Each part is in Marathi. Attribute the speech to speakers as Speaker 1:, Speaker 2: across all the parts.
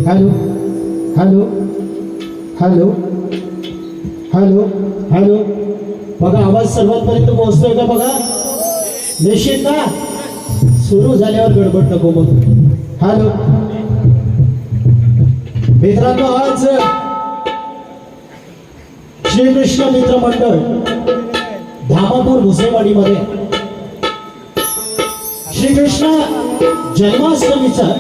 Speaker 1: Hello hello hello hello hello बघा, आवाज सर्वांपर्यंत पोहोचतोय का बघा? निश्चित ना? सुरू झाल्यावर गडबड नको मग. हॅलो मित्रांनो, आज श्रीकृष्ण मित्र मंडळ धामापूर भुसेवाडीमध्ये श्रीकृष्ण जन्माष्टमीचा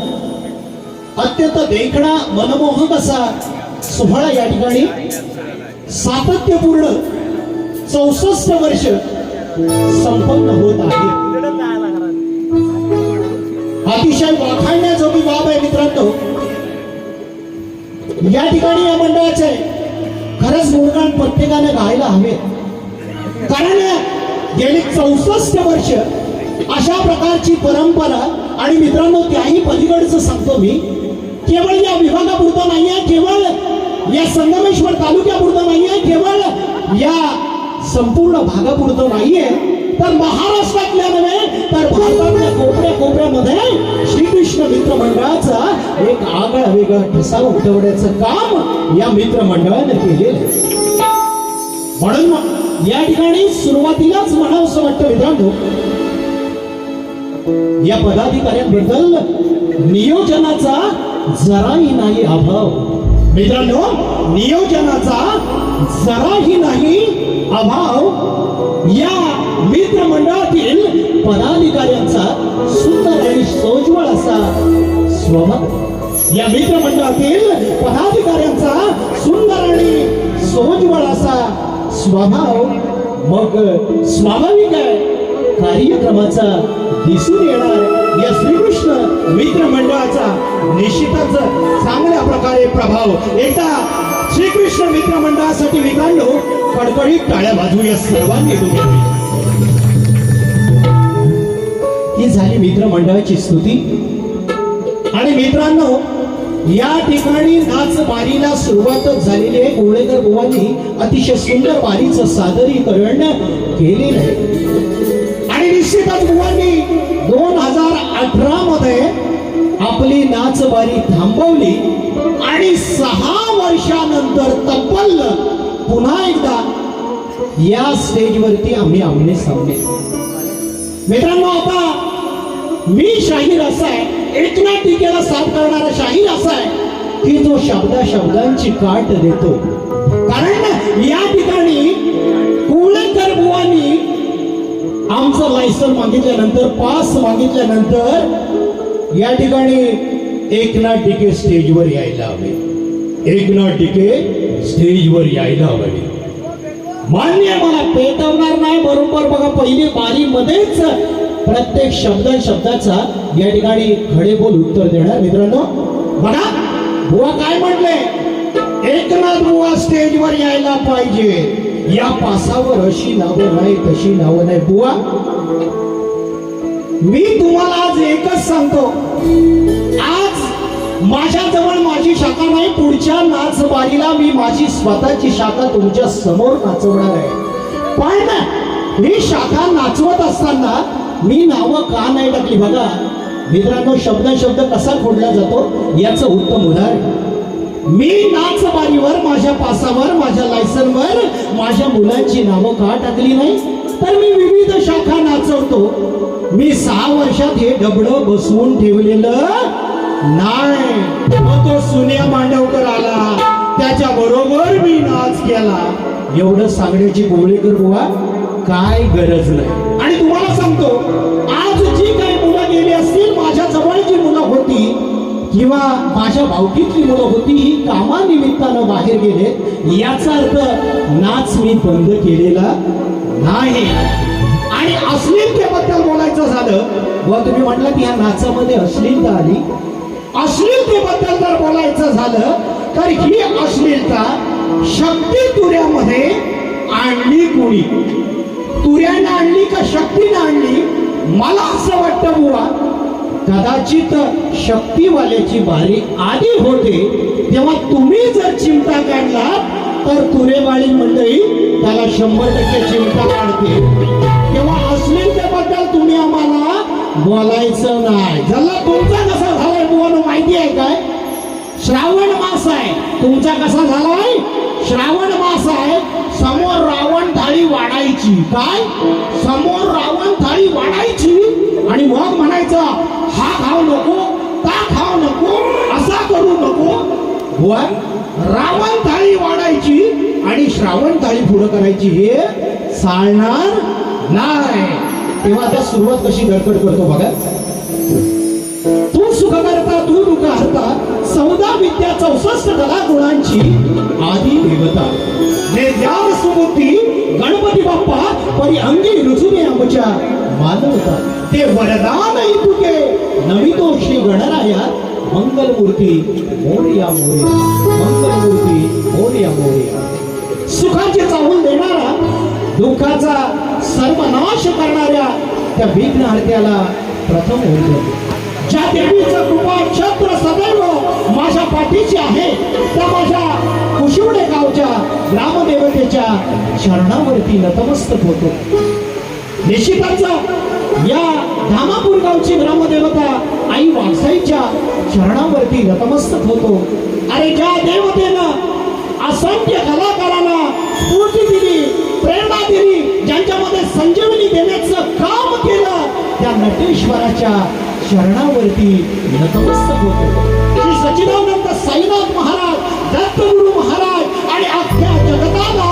Speaker 1: अत्यंत देखणा मनमोहक असा सोहळा या ठिकाणी सातत्यपूर्ण 64 वर्ष संपन्न होत आहे. अतिशय वाखाणण्याजोगी बाब आहे मित्रांनो. या ठिकाणी या मंडळाचे खरंच गुणगान प्रत्येकाने गायला हवे, कारण गेली 64 वर्ष अशा प्रकारची परंपरा. आणि मित्रांनो, त्याही पलीकडचं सांगतो मी, केवळ या विभागापुरतं नाहीये, केवळ या संगमेश्वर तालुक्यापुरतं नाहीये, केवळ या संपूर्ण भागापुरतं नाहीये, तर महाराष्ट्रातल्या नव्हे तर भारतातल्या कोपऱ्या कोपऱ्यामध्ये श्रीकृष्ण मित्र मंडळाचा एक आगळा वेगळा ठसा उठवण्याचं काम या मित्र मंडळाने केलेलं. म्हणून या ठिकाणी सुरुवातीलाच म्हणावंसं वाटतं मित्रांनो, या पदाधिकाऱ्यांबद्दल नियोजनाचा जराही नाही अभाव. मित्रांनो, नियोजनाचा जराही नाही अभाव या मित्र मंडळातील पदाधिकाऱ्यांचा सुंदर आणि सोज्वळ असा स्वभाव. या मित्र मंडळातील पदाधिकाऱ्यांचा सुंदर आणि सोज्वळ असा स्वभाव मग स्वाभाविक आहे कार्यक्रमाचा दिसून येणार या श्रीकृष्ण मित्र मंडळाचा निश्चितच चांगल्या प्रकारे प्रभाव. एकदा श्रीकृष्ण मित्र मंडळासाठी मित्रांनो कडकडीत टाळ्या वाजवूया सर्वांनी. ही झाली मित्र मंडळाची स्तुती. आणि मित्रांनो, या ठिकाणी नाच वारीला सुरुवातच झालेली आहे. कोळेकर बुवांनी अतिशय सुंदर वारीचं सादरीकरण केलेलं आहे. आणि निश्चितच बुवांनी 2018 मध्ये आपली नाचवारी थांबवली आणि 6 वर्षानंतर तब्बल पुन्हा एकदा या स्टेजवरती आम्ही आमने सामने. मित्रांनो, आता मी शाहीर असा आहे, एकनाथ टिकेला साथ करणारा शाहीर असा आहे की जो शब्दांची काट देतो. कारण या ठिकाणी कोळेकर बुवांनी आमचं लायसन मागितल्यानंतर, पास मागितल्यानंतर या ठिकाणी एकनाथ टिके स्टेजवर यायला हवे. एकनाथ टिके स्टेजवर यायला हवे. मान्य, मला पेटवणार नाही. बरोबर बघा, पहिली बारीमध्येच प्रत्येक शब्दाचा या ठिकाणी खडे बोल उत्तर देणार. मित्रांनो बघा, बुवा काय म्हटले, एकनाथ बुवा स्टेजवर यायला पाहिजे. या पासावर अशी नावं नाही, तशी नावं नाही. बुवा, मी तुम्हाला आज एकच सांगतो, आज माझ्याजवळ माझी शाखा नाही. पुढच्या नाचवारीला मी माझी स्वतःची शाखा तुमच्या समोर नाचवणार आहे. पण ही शाखा नाचवत असताना मी नावं का नाही टाकली? बघा मित्रांनो, शब्द कसा खोडला जातो याचं उत्तम उदाहरण. मी नाचवारीवर, माझ्या पासावर, माझ्या लायसनवर माझ्या मुलांची नावं का टाकली नाही? तर मी विविध शाखा नाचवतो. मी 6 वर्षात हे डबडं बसवून ठेवलेलं नाही. मग तो सुन्या मांडवकर आला, त्याच्या बरोबर मी नाच केला. एवढं सांगण्याची कोळेकर बुवा काय गरज नाही. आणि तुम्हाला सांगतो, आज जी काही मुलं गेली असतील, माझ्या जवळची मुलं होती किंवा माझ्या भावकीतली मुलं होती, ही कामानिमित्तानं बाहेर गेले. याचा अर्थ नाच मी बंद केलेला नाही. आणि अश्लीलतेबद्दल बोलायचं झालं, व तुम्ही म्हटलं की या नाचामध्ये अश्लीलता आली. अश्लीलतेबद्दल जर बोलायचं झालं तर ही अश्लीलता शक्ती तुऱ्यामध्ये आणली. कोणी तुऱ्यानं आणली का शक्तीनं आणली? मला असं वाटतं बुवा, कदाचित शक्तीवाल्याची बारी आधी होते, तेव्हा तुम्ही जर चिमटा काढला तर तुरेवाळी मंडळी त्याला 100% चिमटा काढते. तेव्हा अश्लीलतेबद्दल तुम्ही आम्हाला बोलायचं नाही. झाला तुमचा कसा झालाय बुवानो माहिती आहे काय? श्रावण मास आहे तुमचा कसा झालाय श्रावण मास आहे समोर रावण थाळी वाढायची काय समोर रावण थाळी वाढायची आणि मग म्हणायचं हा खाऊ नको ता खाऊ नको असा करू नको वर रावण थाळी वाढायची आणि श्रावण थाळी पुढं करायची हे चालणार नाही तेव्हा आता सुरुवात कशी धडपड करतो बघा तू सुख करता तू दुःख हरता 14 विद्या 64 कला गुणांची आदी देवता ने ज्ञान सुबुद्धी गणपती बाप्पा परी अंगी रुजुने आमच्या मानवता ते वरदान तुके नवितो श्री गणराया मंगलमूर्ती मोरया मोरया मंगलमूर्ती मोरया मोरया सुखाचे चाहूल देणारा दुःखाचा सर्वनाश करणाऱ्या त्या विघ्नहर्त्याला प्रथम होतो ज्या देवीचं कृपा छत्र सदैव माझ्या पाठीची आहे त्या माझ्या कुशिवडे गावच्या ग्रामदेवतेच्या चरणावरती नतमस्तक होतो निश्चितच या धामापूर गावची ग्रामदेवता आई वाघसाईच्या चरणावरती नतमस्तक होतो अरे ज्या देवतेनं असंख्य कलाकारांना स्फूर्ती दिली प्रेरणा दिली ज्यांच्यामध्ये संजीवनी देण्याचं काम केलं त्या नटेश्वराच्या चरणावरती नतमस्तक होतो श्री सच्चिदानंद साईनाथ महाराज दत्तगुरु महाराज आणि अख्ख्या जगताला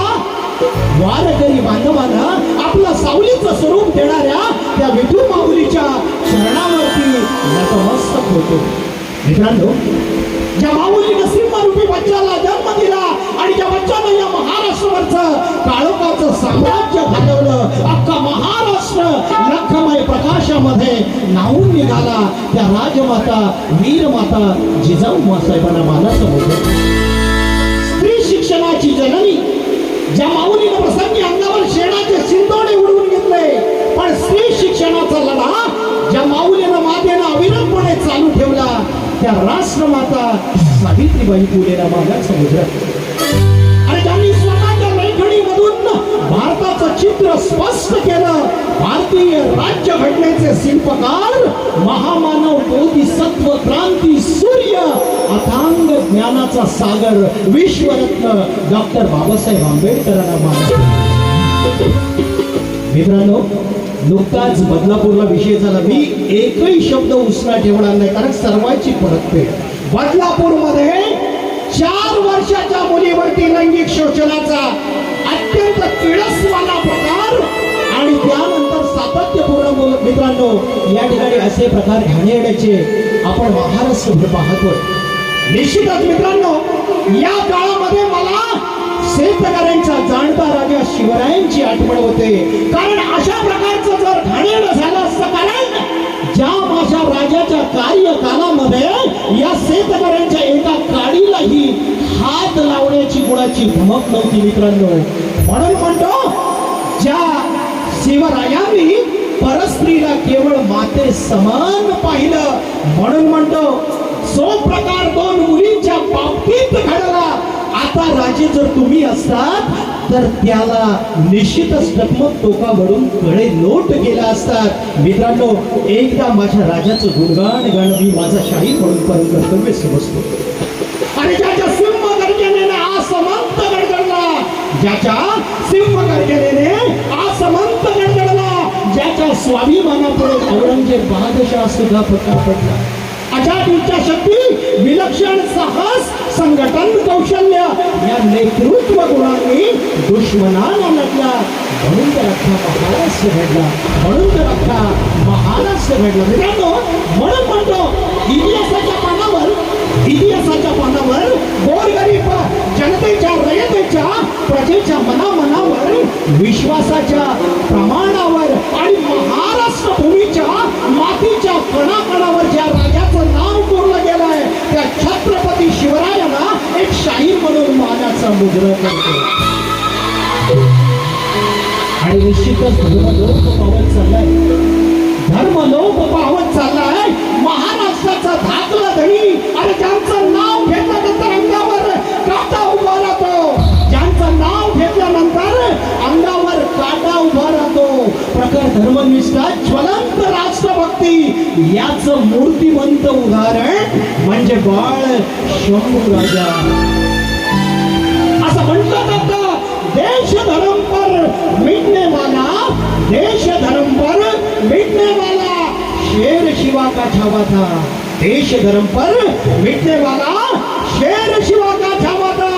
Speaker 1: वारकरी बांधवांना आपलं सावलीचं स्वरूप देणाऱ्या त्या विठू माऊलीच्या चरणावरती नतमस्तक होतो मित्रांनो ज्या माऊलीनं सिंहरूपी बच्चाला जन्म दिला आणि ज्या बच्चानं या महाराष्ट्रावरचं काळोखाचं साम्राज्य घालवलं अख्खा महाराष्ट्र लखमय प्रकाशामध्ये नाहून निघाला त्या राजमाता वीरमाता जिजाऊ साहेबांना मानाचं होतं स्त्री शिक्षणाची जननी ज्या माऊलीनं प्रसंगी अंगावर शेणाचे शिंदोडे उडवून घेतले पण स्त्री शिक्षणाचा लढा ज्या माऊलीनं मातेनं अविरतपणे चालू ठेवला त्या राष्ट्रमाता सावित्रीबाई फुलेला मागा समुद्र आणि त्यांनी स्वतःच्या लेखणीमधून भारताचं चित्र स्पष्ट केलं भारतीय राज्य घडण्याचे शिल्पकार महामानव बोधिसत्व क्रांती सूर्य अथांग ज्ञानाचा सागर विश्वरत्न डॉक्टर बाबासाहेब आंबेडकरांना मानतो मित्रांनो नुकताच बदलापूरला विषय झाला मी एकही शब्द उसना ठेवणार नाही कारण सर्वांची परतफेड बदलापूरमध्ये 4 वर्षाच्या मुलीवरती लैंगिक शोषणाचा अत्यंत किळसवाना प्रकार आणि त्यानंतर सातत्यपूर्ण मित्रांनो या ठिकाणी असे प्रकार घडणे येण्याचे आपण महाराष्ट्रभर पाहतोय निश्चितच मित्रांनो या काळामध्ये मला शेतकऱ्यांचा जाणता राजा शिवरायांची आठवण होते कारण अशा प्रकारचं जर घाणेरडं झालं असतं कारण ज्या माझ्या राजाच्या कार्यकालामध्ये या शेतकऱ्यांच्या एका काडीलाही हात लावण्याची कुणाची धमक नव्हती मित्रांनो म्हणून म्हणतो ज्या शिवरायांनी परस्त्रीला केवळ माते समान पाहिलं म्हणून म्हणतो जो प्रकार 2 मुलींच्या बाबतीत घडला आता राजे जर तुम्ही असतात तर त्याला निश्चितच टकमक टोकावरून कडे लोट गेला असतात मित्रांनो एकदा माझ्या राजाचं गुणगान गाणं मी माझा शाही म्हणून परम कर्तव्य समजतो आणि ज्याच्या सिंह गर्जनेने आसमंत गडगडला ज्याच्या सिंह गर्जनेने आसमंत गडगडला ज्याच्या स्वाभिमानापुढे औरंगजेब बादशाह सुद्धा फटा पडला अजाद इच्छाशक्ती विलक्षण साहस संघटन कौशल्य या नेतृत्व गुणांनी दुश्मनाला लढला म्हणून तर अख्खा महाराष्ट्र घडला म्हणून तर अख्खा महाराष्ट्र घडला मित्रांनो म्हणून म्हणतो इतिहासाच्या पानावर गोरगरीब जनतेच्या रयतेच्या प्रजेच्या मनामनावर विश्वासाच्या प्रमाणावर आणि महाराष्ट्र भूमीच्या मातीच्या कणाकणावर ज्या राजाचं नाव कोरलं गेलंय त्या छत्रपती शिवरायांना एक शाहीर म्हणून मानाचा मुजरा करतो आणि निश्चितच धर्म लोप पावत चाललाय महाराष्ट्राचा धाकला धनी आणि ज्यांचं नाव घेतल्यानंतर अंगावर काटा उभा राहतो ज्यांचं नाव घेतल्यानंतर अंगावर काटा उभा राहतो प्रखर धर्मनिष्ठा ज्वलंत राष्ट्रभक्त होती याच मूर्तिमंत उदाहरण म्हणजे बाळ शंभू राजा. असं म्हणतात देश धर्म पर मिटने वाला, देश धर्म पर मिटने वाला शेर शिवा का छावा था. देश धर्म पर मिटने वाला शेर शिवा का छावा था.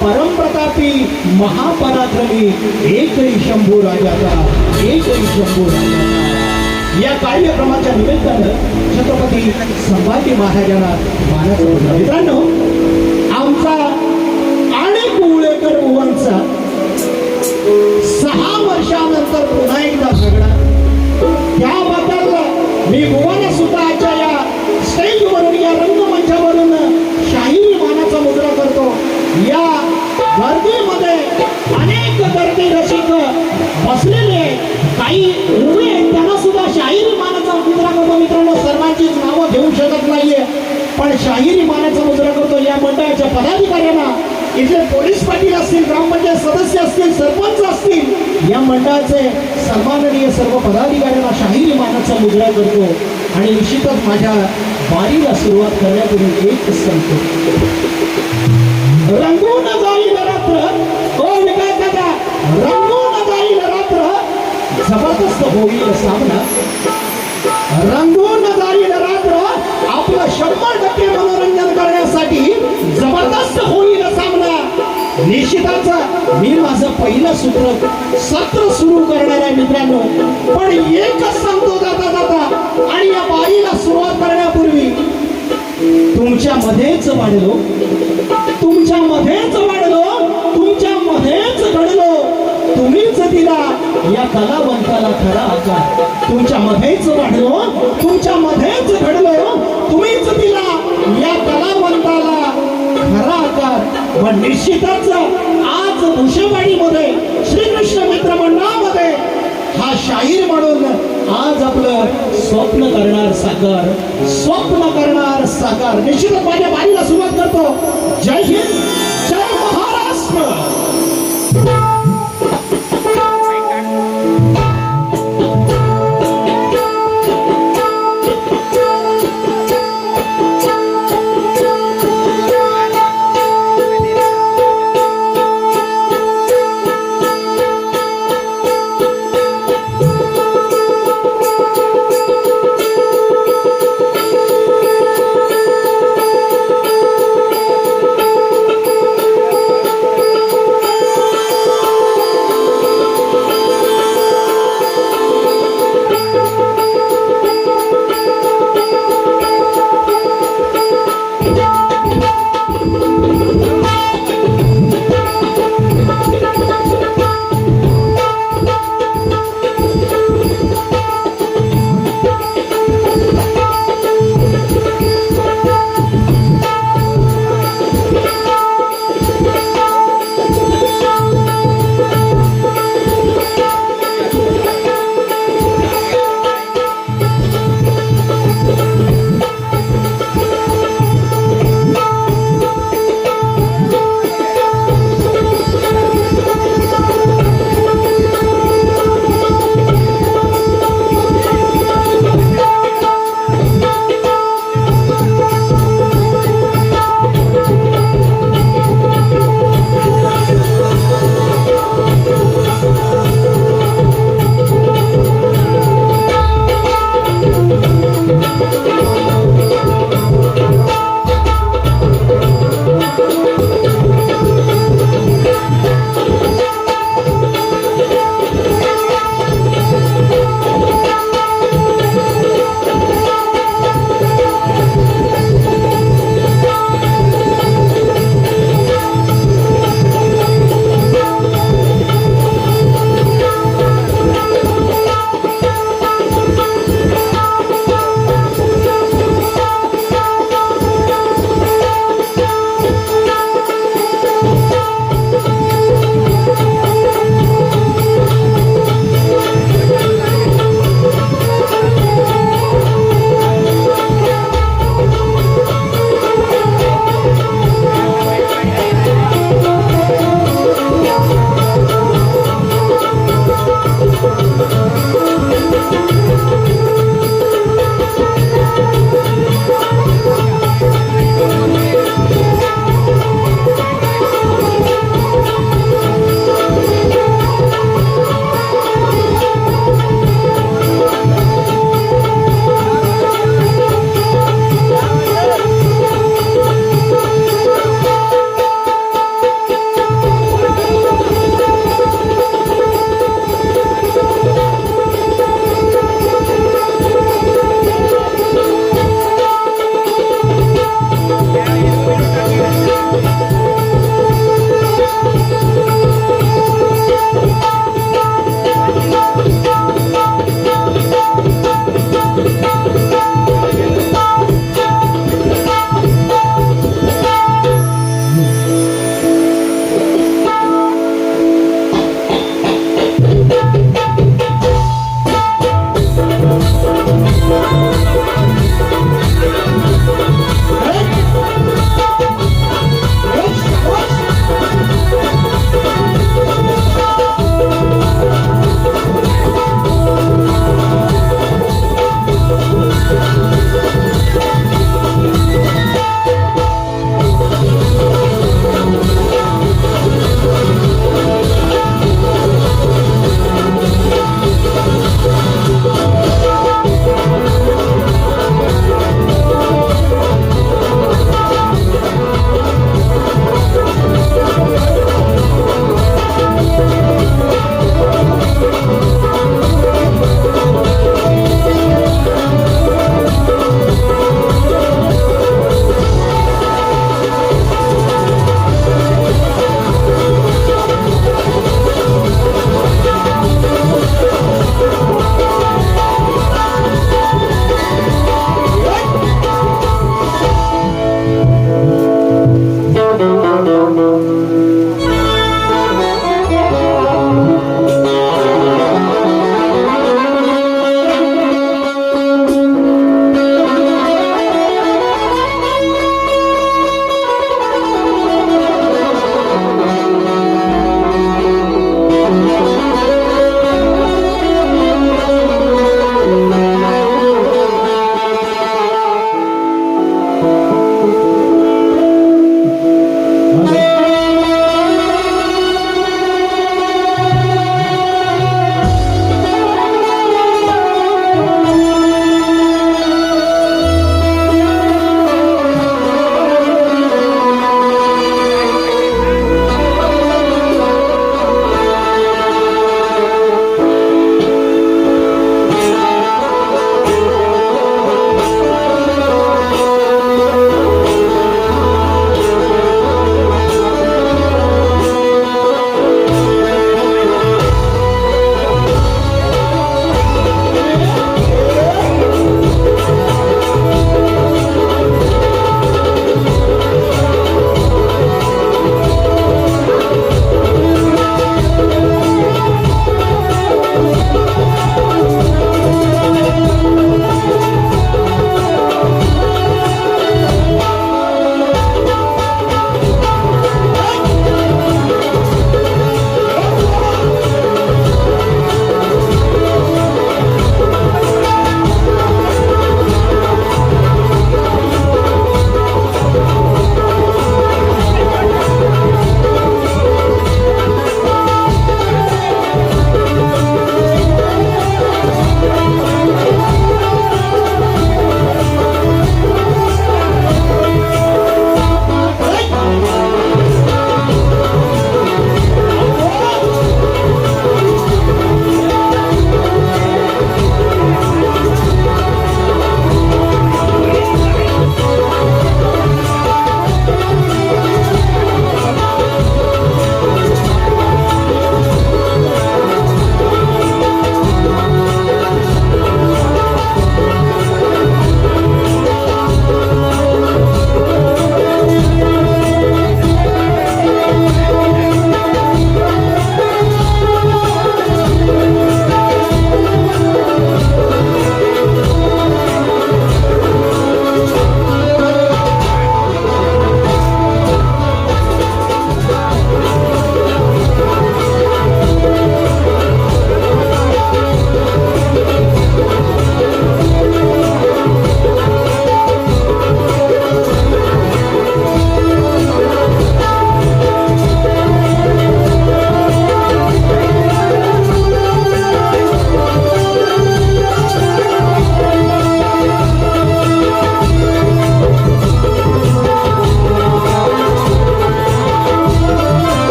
Speaker 1: परम प्रतापी महापराक्रमी एकही शंभू राजा था, एकही शंभू राजा था. या कार्यक्रमाच्या निमित्तानं छत्रपती संभाजी महाराजांना मानाचा होता. मित्रांनो, आमचा आणि कुवळेकर बुवांचा 6 वर्षानंतर पुन्हा एकदा झगडा. त्याबद्दल मी बुवांना सुद्धा आजच्या या स्टेजवरून, या रंगमंचावरून शाहिरी मानाचा मुद्रा करतो. या गर्दीमध्ये अनेक दर्दी रसिक बसलेले, काही उभे आहेत, त्यांना सुद्धा शाहिरी मानाचा मुद्रा करतो. मित्रांनो, सर्वांचीच नावं घेऊ शकत नाहीये, पण शाहिरी मानाचा मुद्रा करतो. या मंडळाच्या पदाधिकाऱ्यांना, इथले पोलीस पाटील असतील, ग्रामपंचायत सदस्य असतील, सरपंच असतील, या मंडळाचे सन्माननीय सर्व पदाधिकाऱ्यांना शाहिरी मानाचा मुद्रा करतो. आणि निश्चितच माझ्या बारीला सुरुवात करण्यापूर्वी एक सांगतो. रंगून जाईल रात्र, कोण काय दादा, रंगून जाईल रात्र, जबरदस्त होईल सामना. रंगून जाईल रात्र, आपलं 100% मनोरंजन करण्यासाठी जबरदस्त होईल सामना. निश्चितच मी माझं पहिलं सत्र सुरू करणार आहे मित्रांनो. पण एकच सांगतो जाता जाता, आणि या बाईला सुरुवात करण्यापूर्वी, तुमच्या मध्येच वाढलो, तुमच्या मध्येच वाढलो, तुमच्या मध्येच घडलो, तुम्हीच दिला या कलावंताला खरा आकार. तुमच्या मध्येच वाढलो, तुमच्या मध्येच घडलो, तुम्हीच दिला या कलावंताला खरा आकार. पण निश्चितच आज भुशेवाडीमध्ये, श्रीकृष्ण मित्र मंडळामध्ये हा शाहीर म्हणून आज आपलं स्वप्न करणार साकार, स्वप्न करणार साकार. निश्चितच माझ्या बारीला सुरुवात करतो. जय हिंद, जय महाराष्ट्र.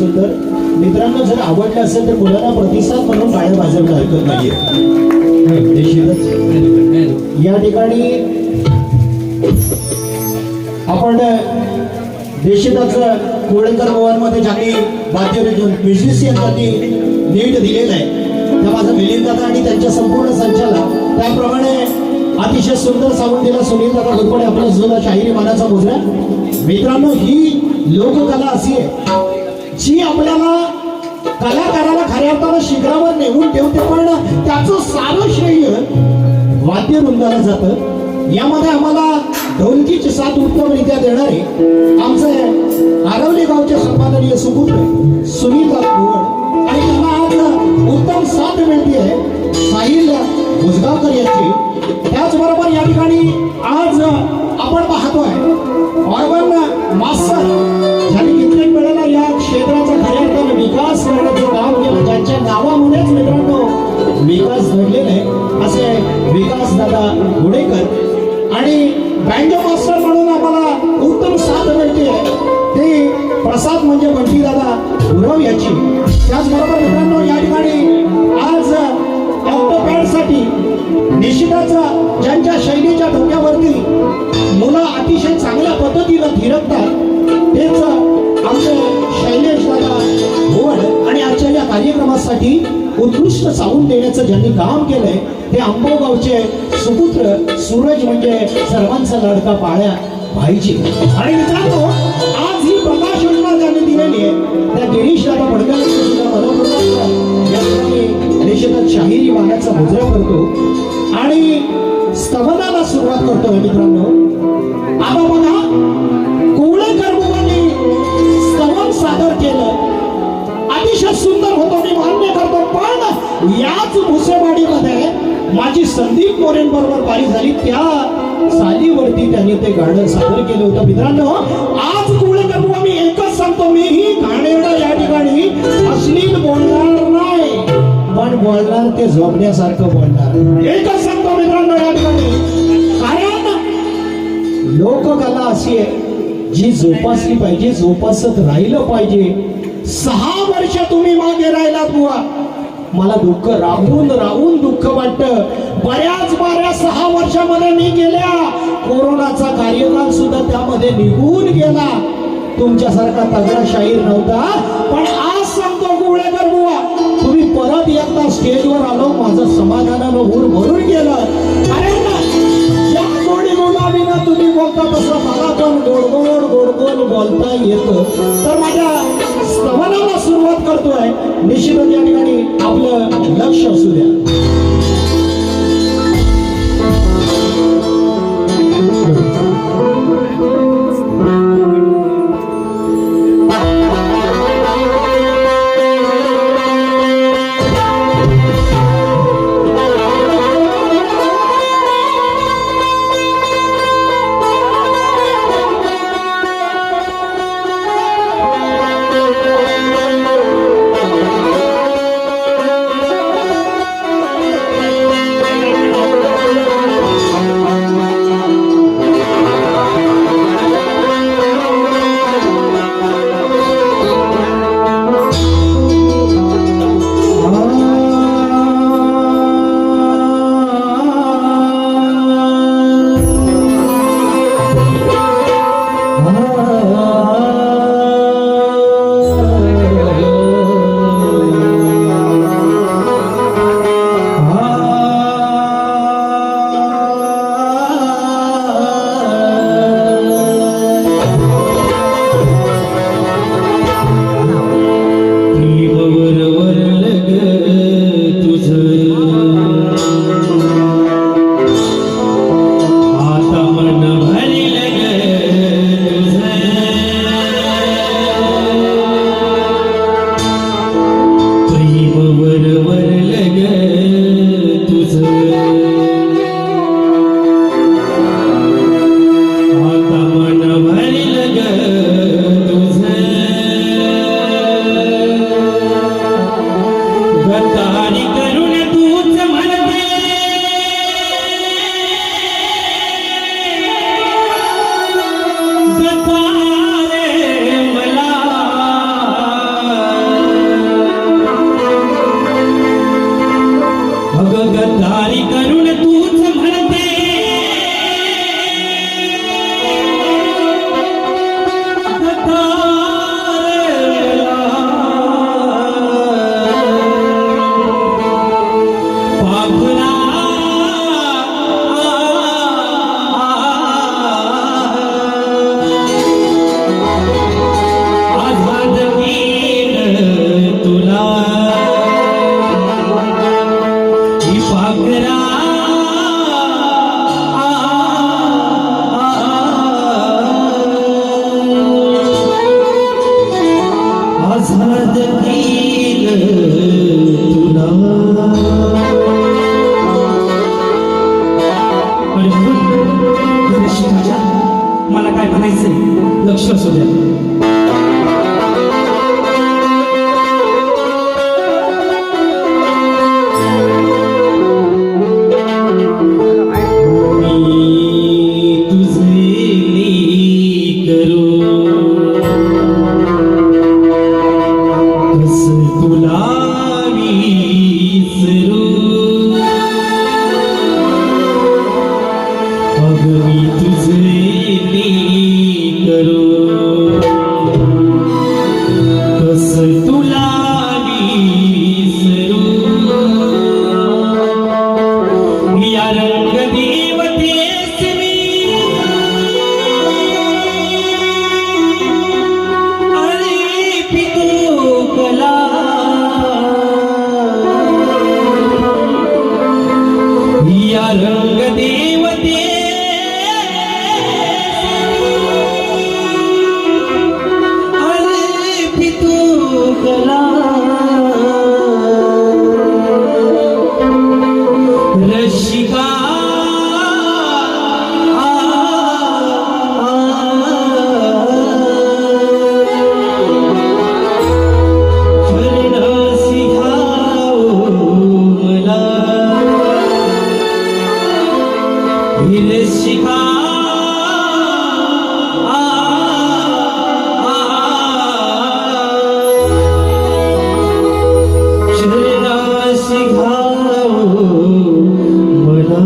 Speaker 1: सुंदर. मित्रांनो, जर आवडलं असेल तर मुलांना प्रतिसाद म्हणून टाळ्या वाजवणं हरकत नाहीये. निश्चितच या ठिकाणी आपण देशिदाचं कोळेकर भवनमध्ये ज्यांनी वाद्य म्युझिशियन त्यांनी नीट दिलेलं आहे त्या माझा मिलिंद दादा आणि त्यांच्या संपूर्ण संचालक, त्याप्रमाणे अतिशय सुंदर सावून दिला सुनील दादा घोरपडे आपला जुना शाहिरी मानाचा मुजरा. मित्रांनो, ही लोककला अशी आहे जी आपल्याला कलाकाराला खऱ्या अर्थानं शिखरावर नेऊन ठेवते, पण त्याचं सारं श्रेय वाद्यवृंदाला जातं. यामध्ये आम्हाला ढोलकीची साथ उत्तमरित्या देणारे आमचे आरवली गावचे सन्माननीय सुपुत्र सुनील भुवड आणि त्यांना आज उत्तम साथ मिळते साहिल भुजगावकर यांची. त्याचबरोबर या ठिकाणी आज आपण पाहतोय ऑर्गन मास्टर ज्यांनी कित्येक वेळेला या क्षेत्राचा खऱ्या अर्थानं विकास करण्याचं काम केलं, ज्यांच्या नावामुळेच मित्रांनो विकास घडलेला आहे असे विकास दादा गुडेकर. आणि बँजो मास्टर म्हणून आम्हाला उत्तम साथ मिळते ते प्रसाद म्हणजे बंटी दादा गुरव याची. त्याचबरोबर मित्रांनो या ठिकाणी आज ऑक्टोपॅडसाठी निश्चितच ज्यांच्या शैलीच्या धोक्यावरती मुलं अतिशय चांगल्या पद्धतीनं थिरकतात तेच आमचे शैलेश दादा भुवड. आणि आजच्या या कार्यक्रमासाठी उत्कृष्ट सावून देण्याचं ज्यांनी काम केलंय ते आंबोगावचे सुपुत्र सूरज म्हणजे सर्वांचा लाडका पाळ्या भाईजी. आणि मित्रांनो, आज ही प्रकाश योजना ज्यांनी दिलेली आहे त्या गिरीश दादा भडकल सुद्धा मनोपूर्वक या ठिकाणी निश्चितच शाहिरी मानाचा मुजरा करतो आणि स्तवनाला सुरुवात करतोय. मित्रांनो, आता बघा कोळेकर बुवांनी स्तवन सादर केलं, अतिशय सुंदर होतो, मी मान्य करतो. पण याच भुसेवाडीमध्ये माझी संदीप मोरेन बरोबर पारी झाली, त्या सालीवरती त्यांनी ते गाणं सादर केलं होतं. मित्रांनो, आज कोळेकर बुवा मी एकच सांगतो, मीही घाणेरडा या ठिकाणी अश्लील बोलणार नाही, पण बोलणार ते झोपण्यासारखं बोलणार. एकच सांगतो मित्रांनो या ठिकाणी, कारण लोककला अशी आहे जी जोपासली पाहिजे, जोपासत राहिलं पाहिजे. 6 वर्ष तुम्ही मागे राहिलात बुवा, मला दुःख राहून राहून दुःख वाटतं. बऱ्याच 6 वर्षामध्ये मी गेल्या, कोरोनाचा कार्यकाल सुद्धा त्यामध्ये निघून गेला. तुमच्यासारखा तगडा शाहीर नव्हता, पण आज सांगतो कोळेकर बुवा, तुम्ही परत एकदा स्टेजवर आलो, माझं समाधानानं ऊर भरून गेलं. अरे या गोडी गुलाबीनं तुम्ही बोलता तसं मला पण गोडगोड गोडगोड बोलता येतं. तर माझ्या स्तवनाला सुरुवात करतोय. निश्चितच या ठिकाणी आपलं लक्ष असू द्या.
Speaker 2: तुला विसरू अग मी तुझे करू कस तुला विसरू या रंग देवतेस मी अर्पितो कला या रंग देवते अर्पितो कला रसिका रसिका शरणा शिखाओ मला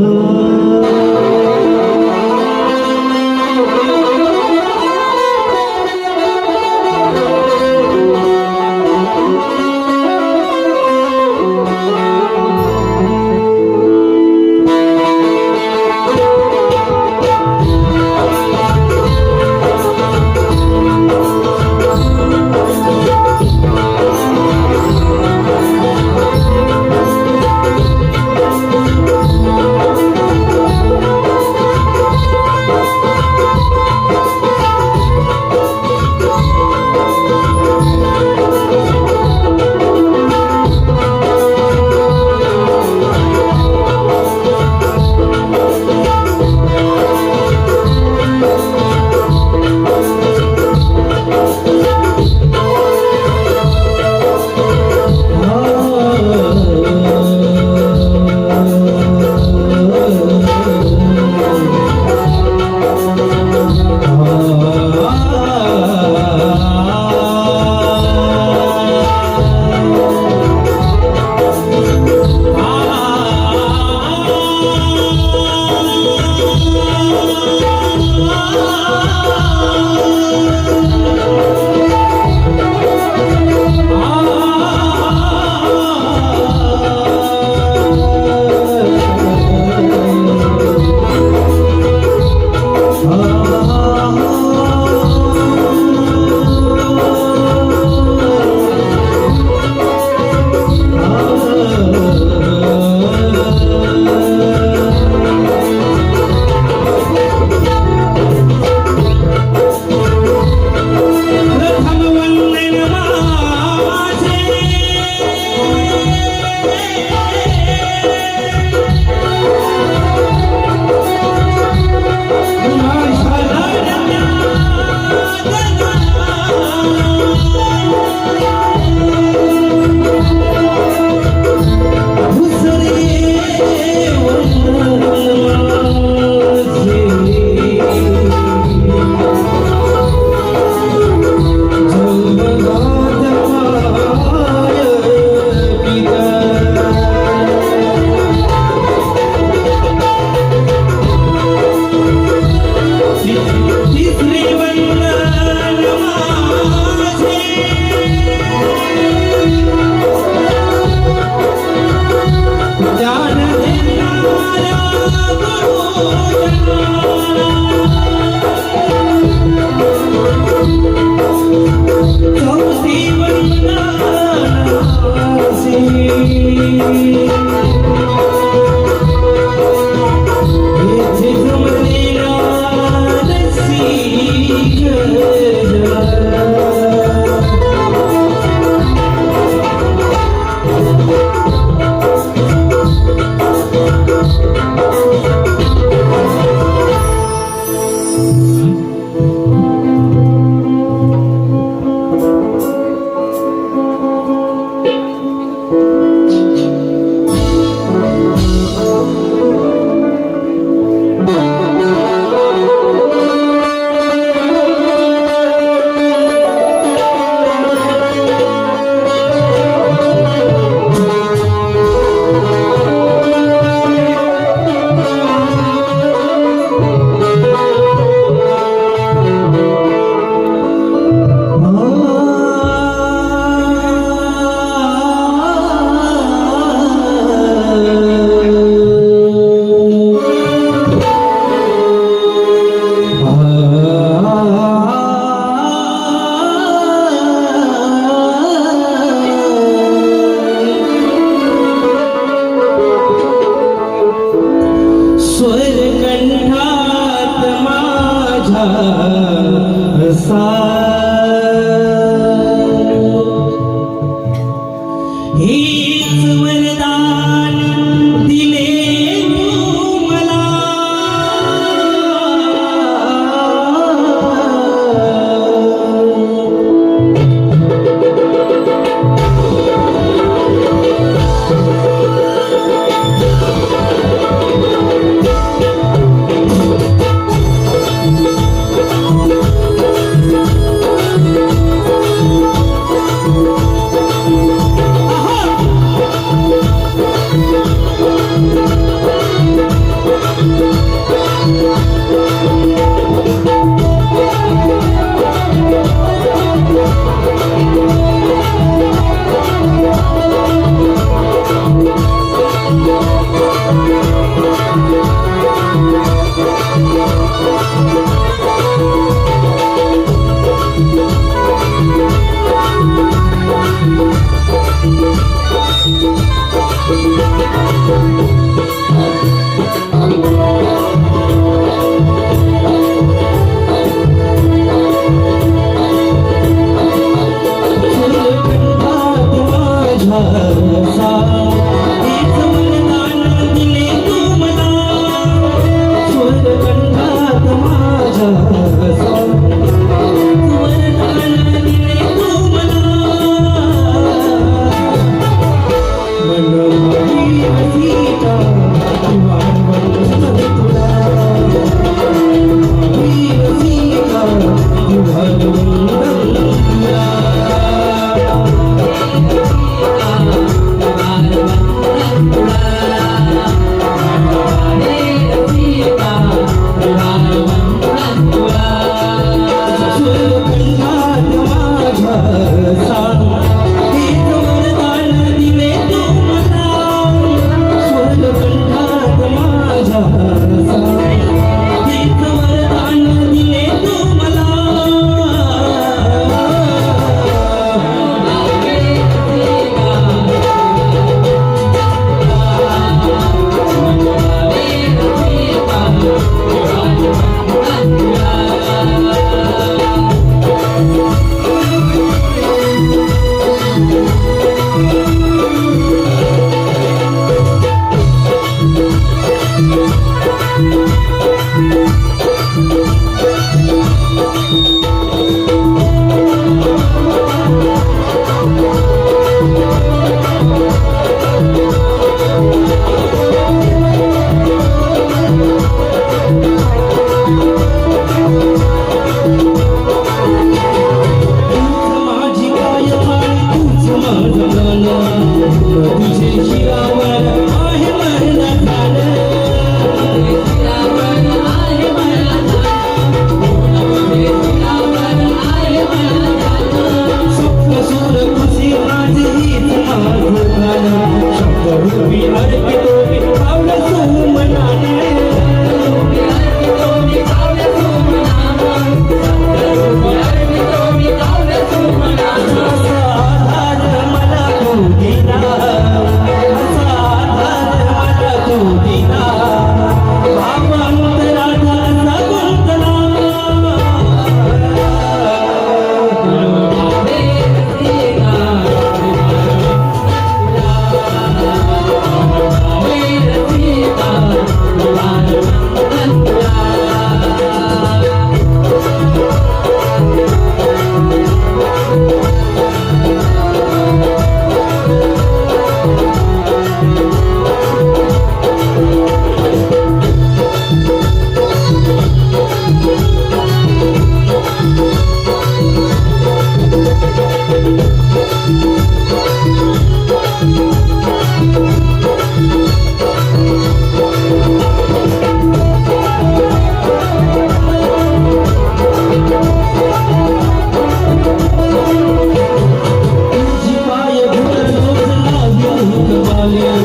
Speaker 2: आल्या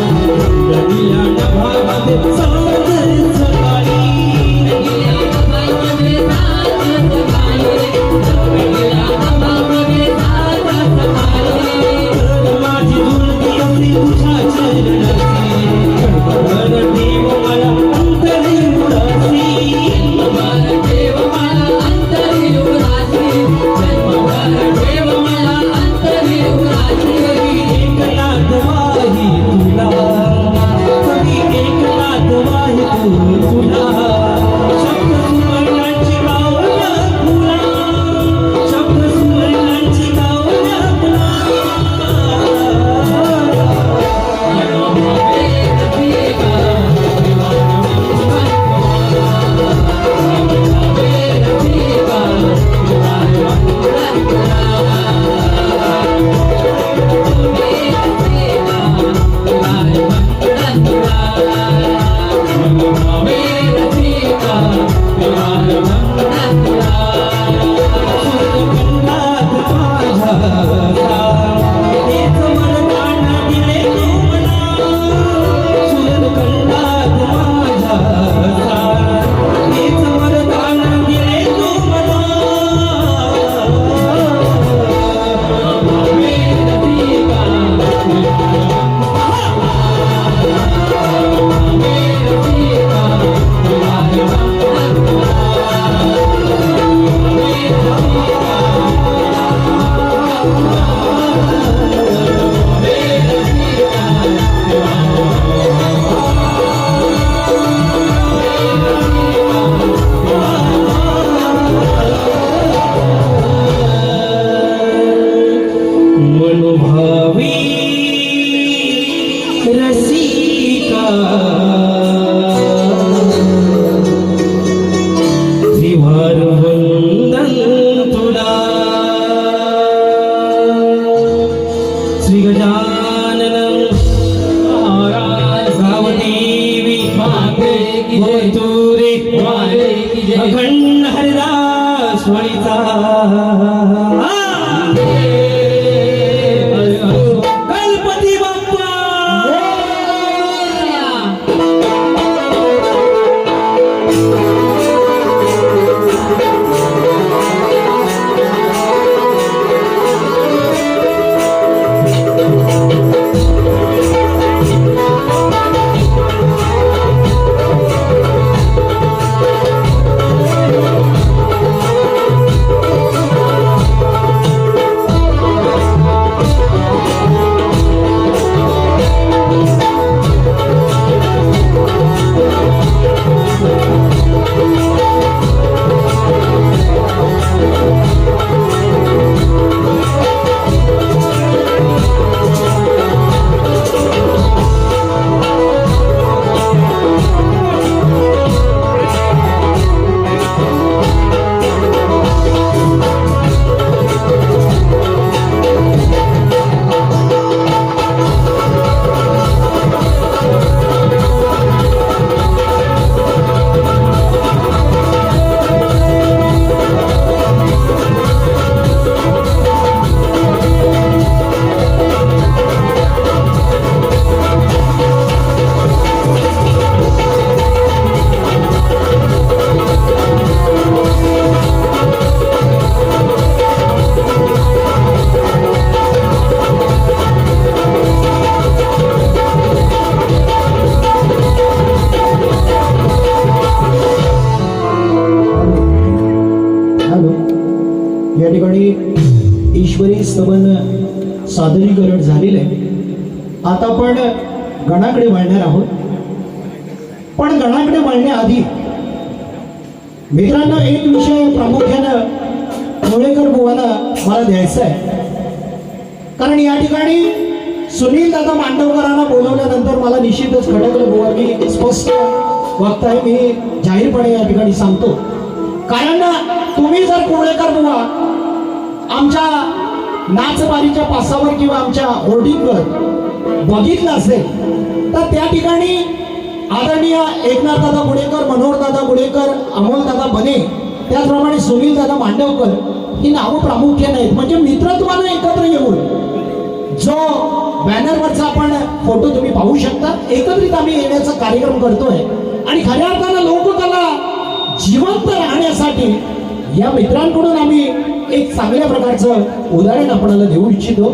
Speaker 2: रंगल्या नभामध्ये सागर सकाळी माझी दुर्गी असली तुझ्या चरणाची जन्मभर देव मला अंतरी उरासी एकनाथ वाही तुला कधी एकनाथ वाही तुला शब्द सुवर्णांची गावल्या फुला शब्द सुवर्णांची गावल्या फुला मनोभावी रसिका त्रिवार वंदन तुला श्री गजानन गावदेवी गोतुरे अखंड हरिदास वळीचा गणपती बाप्पा
Speaker 1: या ठिकाणी ईश्वरी स्तवन सादरीकरण झालेलं आहे. आता आपण गणाकडे वळणार आहोत. पण गणाकडे वळण्याआधी मित्रांनो एक विषय प्रामुख्यानं मुळेकर बुवाला मला द्यायचा आहे. कारण या ठिकाणी सुनील दादा मांडवकरांना बोलवल्यानंतर मला निश्चितच खटकलं बुवा, मी स्पष्ट वक्ता मी जाहीरपणे या ठिकाणी सांगतो. कारण तुम्ही जर कोळेकर बुवा आमच्या नाचबारीच्या पासावर किंवा आमच्या होर्डिंगवर बघितलं असेल तर त्या ठिकाणी आदरणीय एकनाथ दादा गुडेकर, मनोहर दादा गुडेकर, अमोल दादा बने, त्याचप्रमाणे सुनील दादा मांडवकर ही नावं प्रामुख्याने आहेत. म्हणजे मित्रत्वानं एकत्र येऊन जो बॅनरवरचा आपण फोटो तुम्ही पाहू शकता. एकत्रित आम्ही येण्याचा कार्यक्रम करतोय आणि खऱ्या अर्थानं लोककला जिवंत राहण्यासाठी या मित्रांकडून आम्ही एक चांगल्या प्रकारचं उदाहरण आपल्याला देऊ इच्छितो.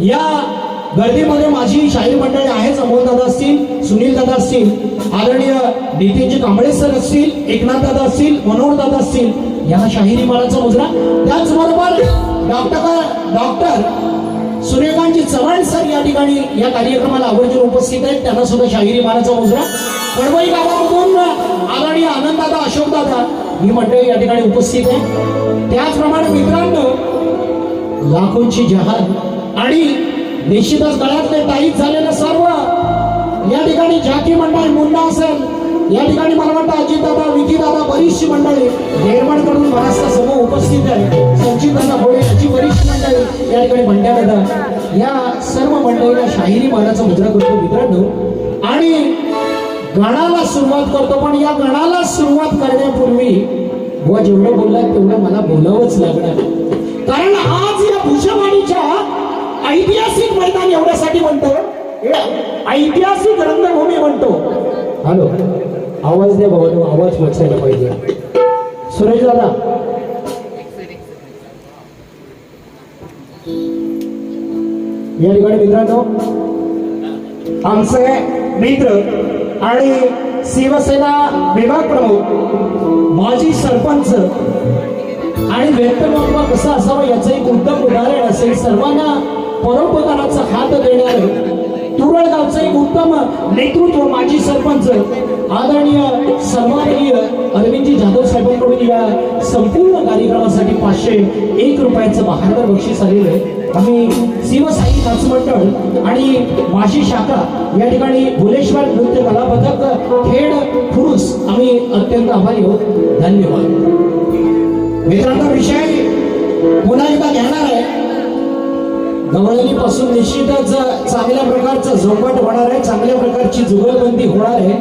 Speaker 1: या गर्दीमध्ये माझी शाहीर मंडळी आहेच. अमोल दादा असतील, सुनील दादा असतील, आदरणीय नितीनजी कांबळे सर असतील, एकनाथ दादा असतील, मनोहर दादा असतील, यांना शाहिरी माराचा मुजरा. त्याचबरोबर डॉक्टर सूर्यकांतजी चव्हाण सर या ठिकाणी या कार्यक्रमाला आवर्जून उपस्थित आहेत. त्यांना सुद्धा शाहिरी माराचा मुजरा. कडवई गावामधून आदरणीय आनंददादा, अशोकदादा ही मंडळी या ठिकाणी उपस्थित आहे. त्याचप्रमाणे मित्रांनो, लाखोंची जहाल आणि निश्चितच गळ्यातले टाईट झालेलं सर्व या ठिकाणी झाकी मंडळ, मुन्ना असेल या ठिकाणी, मला वाटतं अजितदादा, विकीदादा, बरीचशी मंडळी निर्माणकडून बराचसा समूह उपस्थित आहे. संचितदादा भोळे याची बरीचशी मंडळी या ठिकाणी, भंड्यादादा, या सर्व मंडळीला शाहिरी मानाचा मुद्रा करतो मित्रांनो. आणि गणाला सुरुवात करतो. पण या गणाला सुरुवात करण्यापूर्वी बुवा जेवढं बोललात तेवढं मला बोलावंच लागणार. कारण आज या भुजवाडीच्या ऐतिहासिक मैदान एवढ्यासाठी म्हणतो, ऐतिहासिक रंगभूमी म्हणतो. हॅलो, आवाज दे बाबा, आवाज पोचायला पाहिजे. सुरेश दादा, या ठिकाणी मित्रांनो आमचे मित्र आणि शिवसेना विभाग प्रमुख, माजी सरपंच आणि व्यक्तिमत्व कसं असावं याचं एक उत्तम उदाहरण असेल. सर्वांना परोपकाराचा हात देणारे तुरळगावचं एक उत्तम नेतृत्व, माजी सरपंच आदरणीय सन्माननीय अरविंदजी जाधव साहेबांकडून या संपूर्ण कार्यक्रमासाठी 501 रुपयाचं बहादर बक्षीस आलेलं आहे. आम्ही शिवसाई नाच मंडळ आणि माझी शाखा या ठिकाणी भुलेश्वर नृत्य कला पथक खेड खुरुस आम्ही अत्यंत आभारी आहोत. धन्यवाद. मित्रांनो, विषय पुन्हा एकदा घेणार आहे. गवळणीपासून निश्चितच चांगल्या प्रकारचं झोंबट होणार आहे, चांगल्या प्रकारची जुगलबंदी होणार आहे.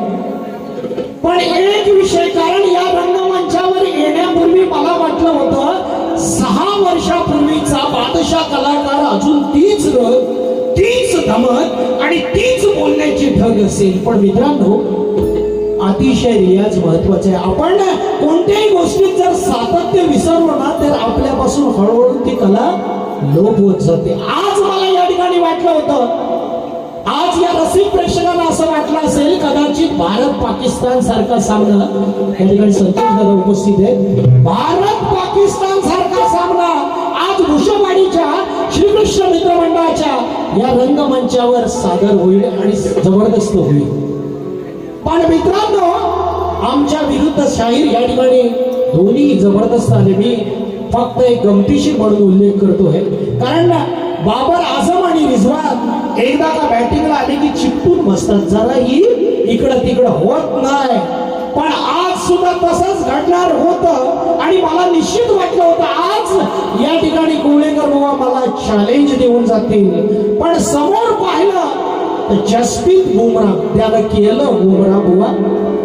Speaker 1: पण एक विषय, कारण या रंगमंचावर येण्यापूर्वी मला वाटलं होतं 6 वर्षापूर्वीचा बादशाह कलाकार अजून तीच रग, तीच धमक आणि तीच बोलण्याची ढग असेल. पण मित्रांनो, अतिशय रियाज महत्वाचा आहे. आपण कोणत्याही गोष्टीत जर सातत्य विसरलो ना तर आपल्यापासून हळूहळू ती कला लोप होत जाते. आज मला या ठिकाणी वाटलं होतं, आज या रसिक प्रेक्षकांना असं वाटलं असेल कदाचित भारत पाकिस्तान सारखा सामना, या ठिकाणी संतोष दादा उपस्थित आहे, भारत पाकिस्तान सारखा सामना आज भुजवाडीच्या श्रीकृष्ण मित्र मंडळाच्या या रंगमंचावर सादर होईल आणि जबरदस्त होईल. पण मित्रांनो, आमच्या विरुद्ध शाहीर या ठिकाणी दोन्ही जबरदस्त आले. मी फक्त एक गमतीशीर म्हणून उल्लेख करतोय, कारण बाबर आझम आणि रिजवान एकदा का बॅटिंगला आले की चिपटून बसतात, जराही इकडं तिकडं होत नाही. पण आज सुद्धा तसंच घडणार होतं आणि मला निश्चित वाटलं होतं आज या ठिकाणी कुळेकर बाबा मला चॅलेंज देऊन जातील. पण समोर पाहिलं तर जसप्रीत बुमराह, त्याला केलं बुमराह बुवा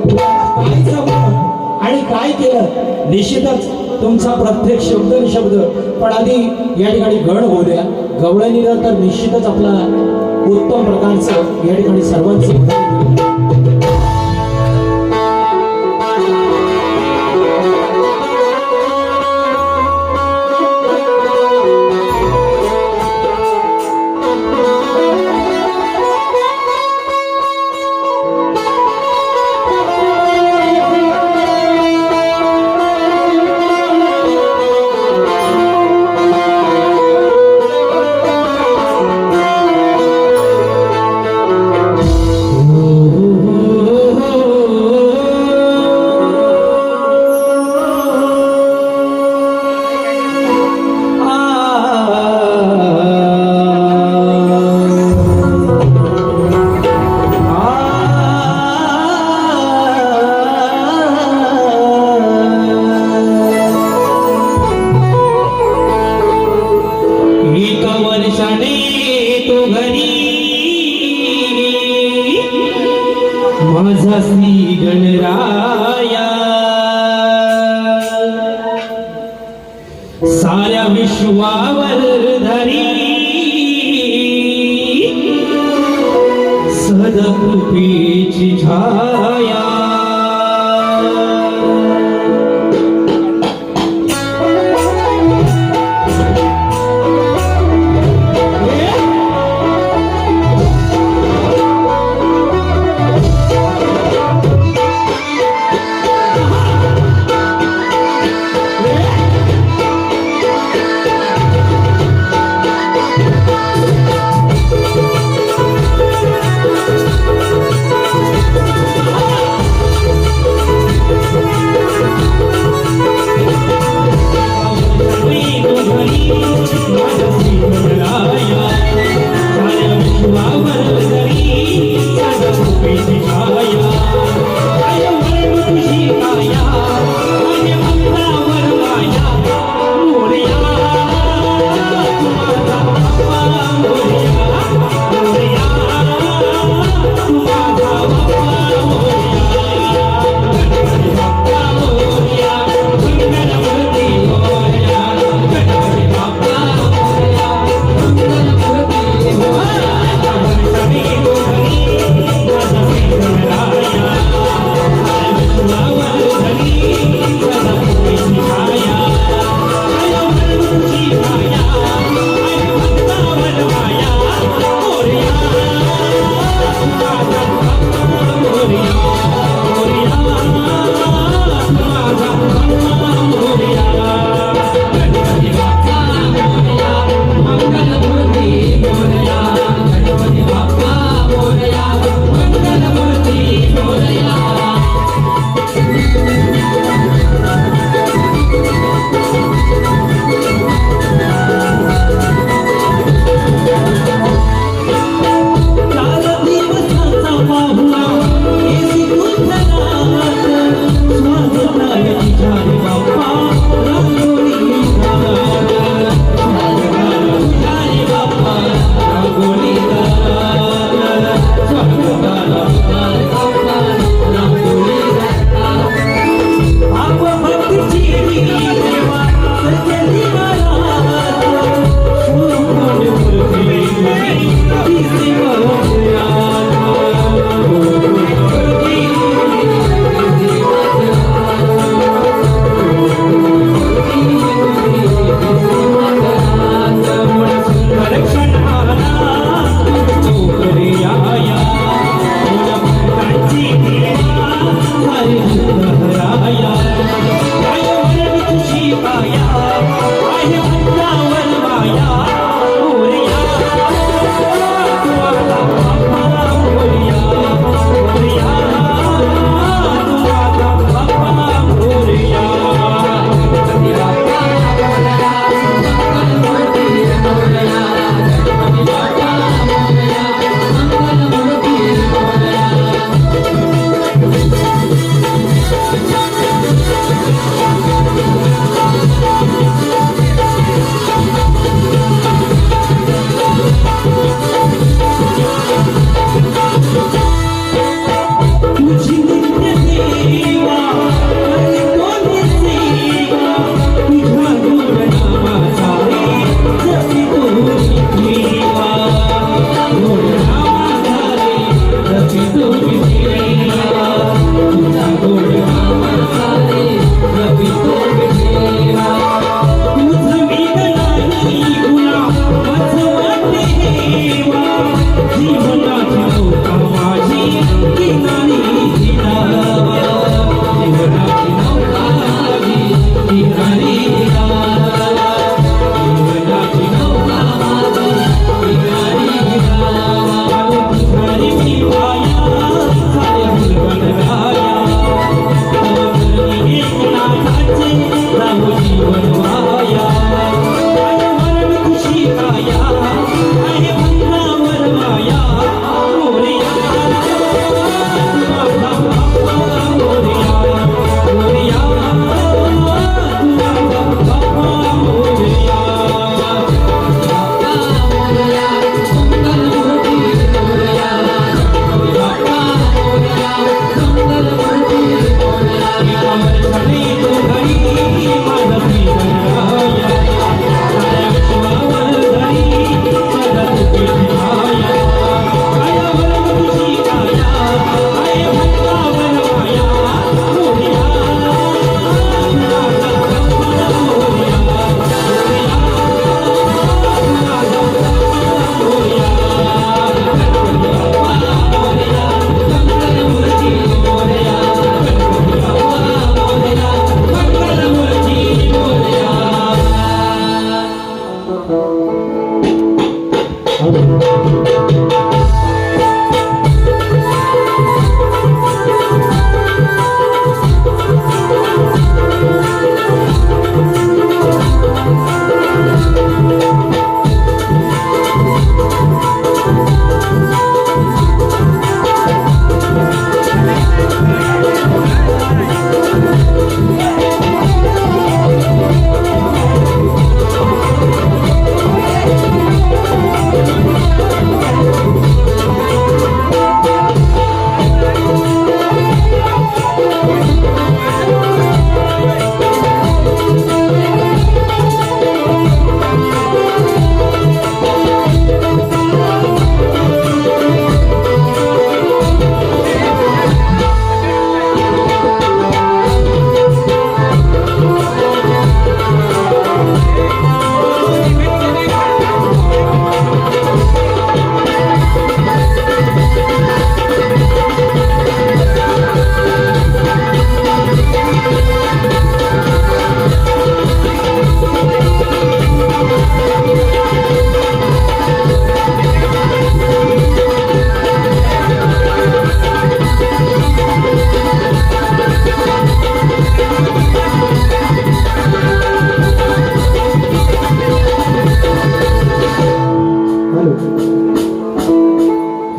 Speaker 1: काय जमलं आणि काय केलं. निश्चितच तुमचा प्रत्येक शब्द निशब्द. पण आधी या ठिकाणी गण होऊया. गवळणीला तर निश्चितच आपला उत्तम प्रकारचं या ठिकाणी सर्वांचं
Speaker 2: सदकृपेची छाया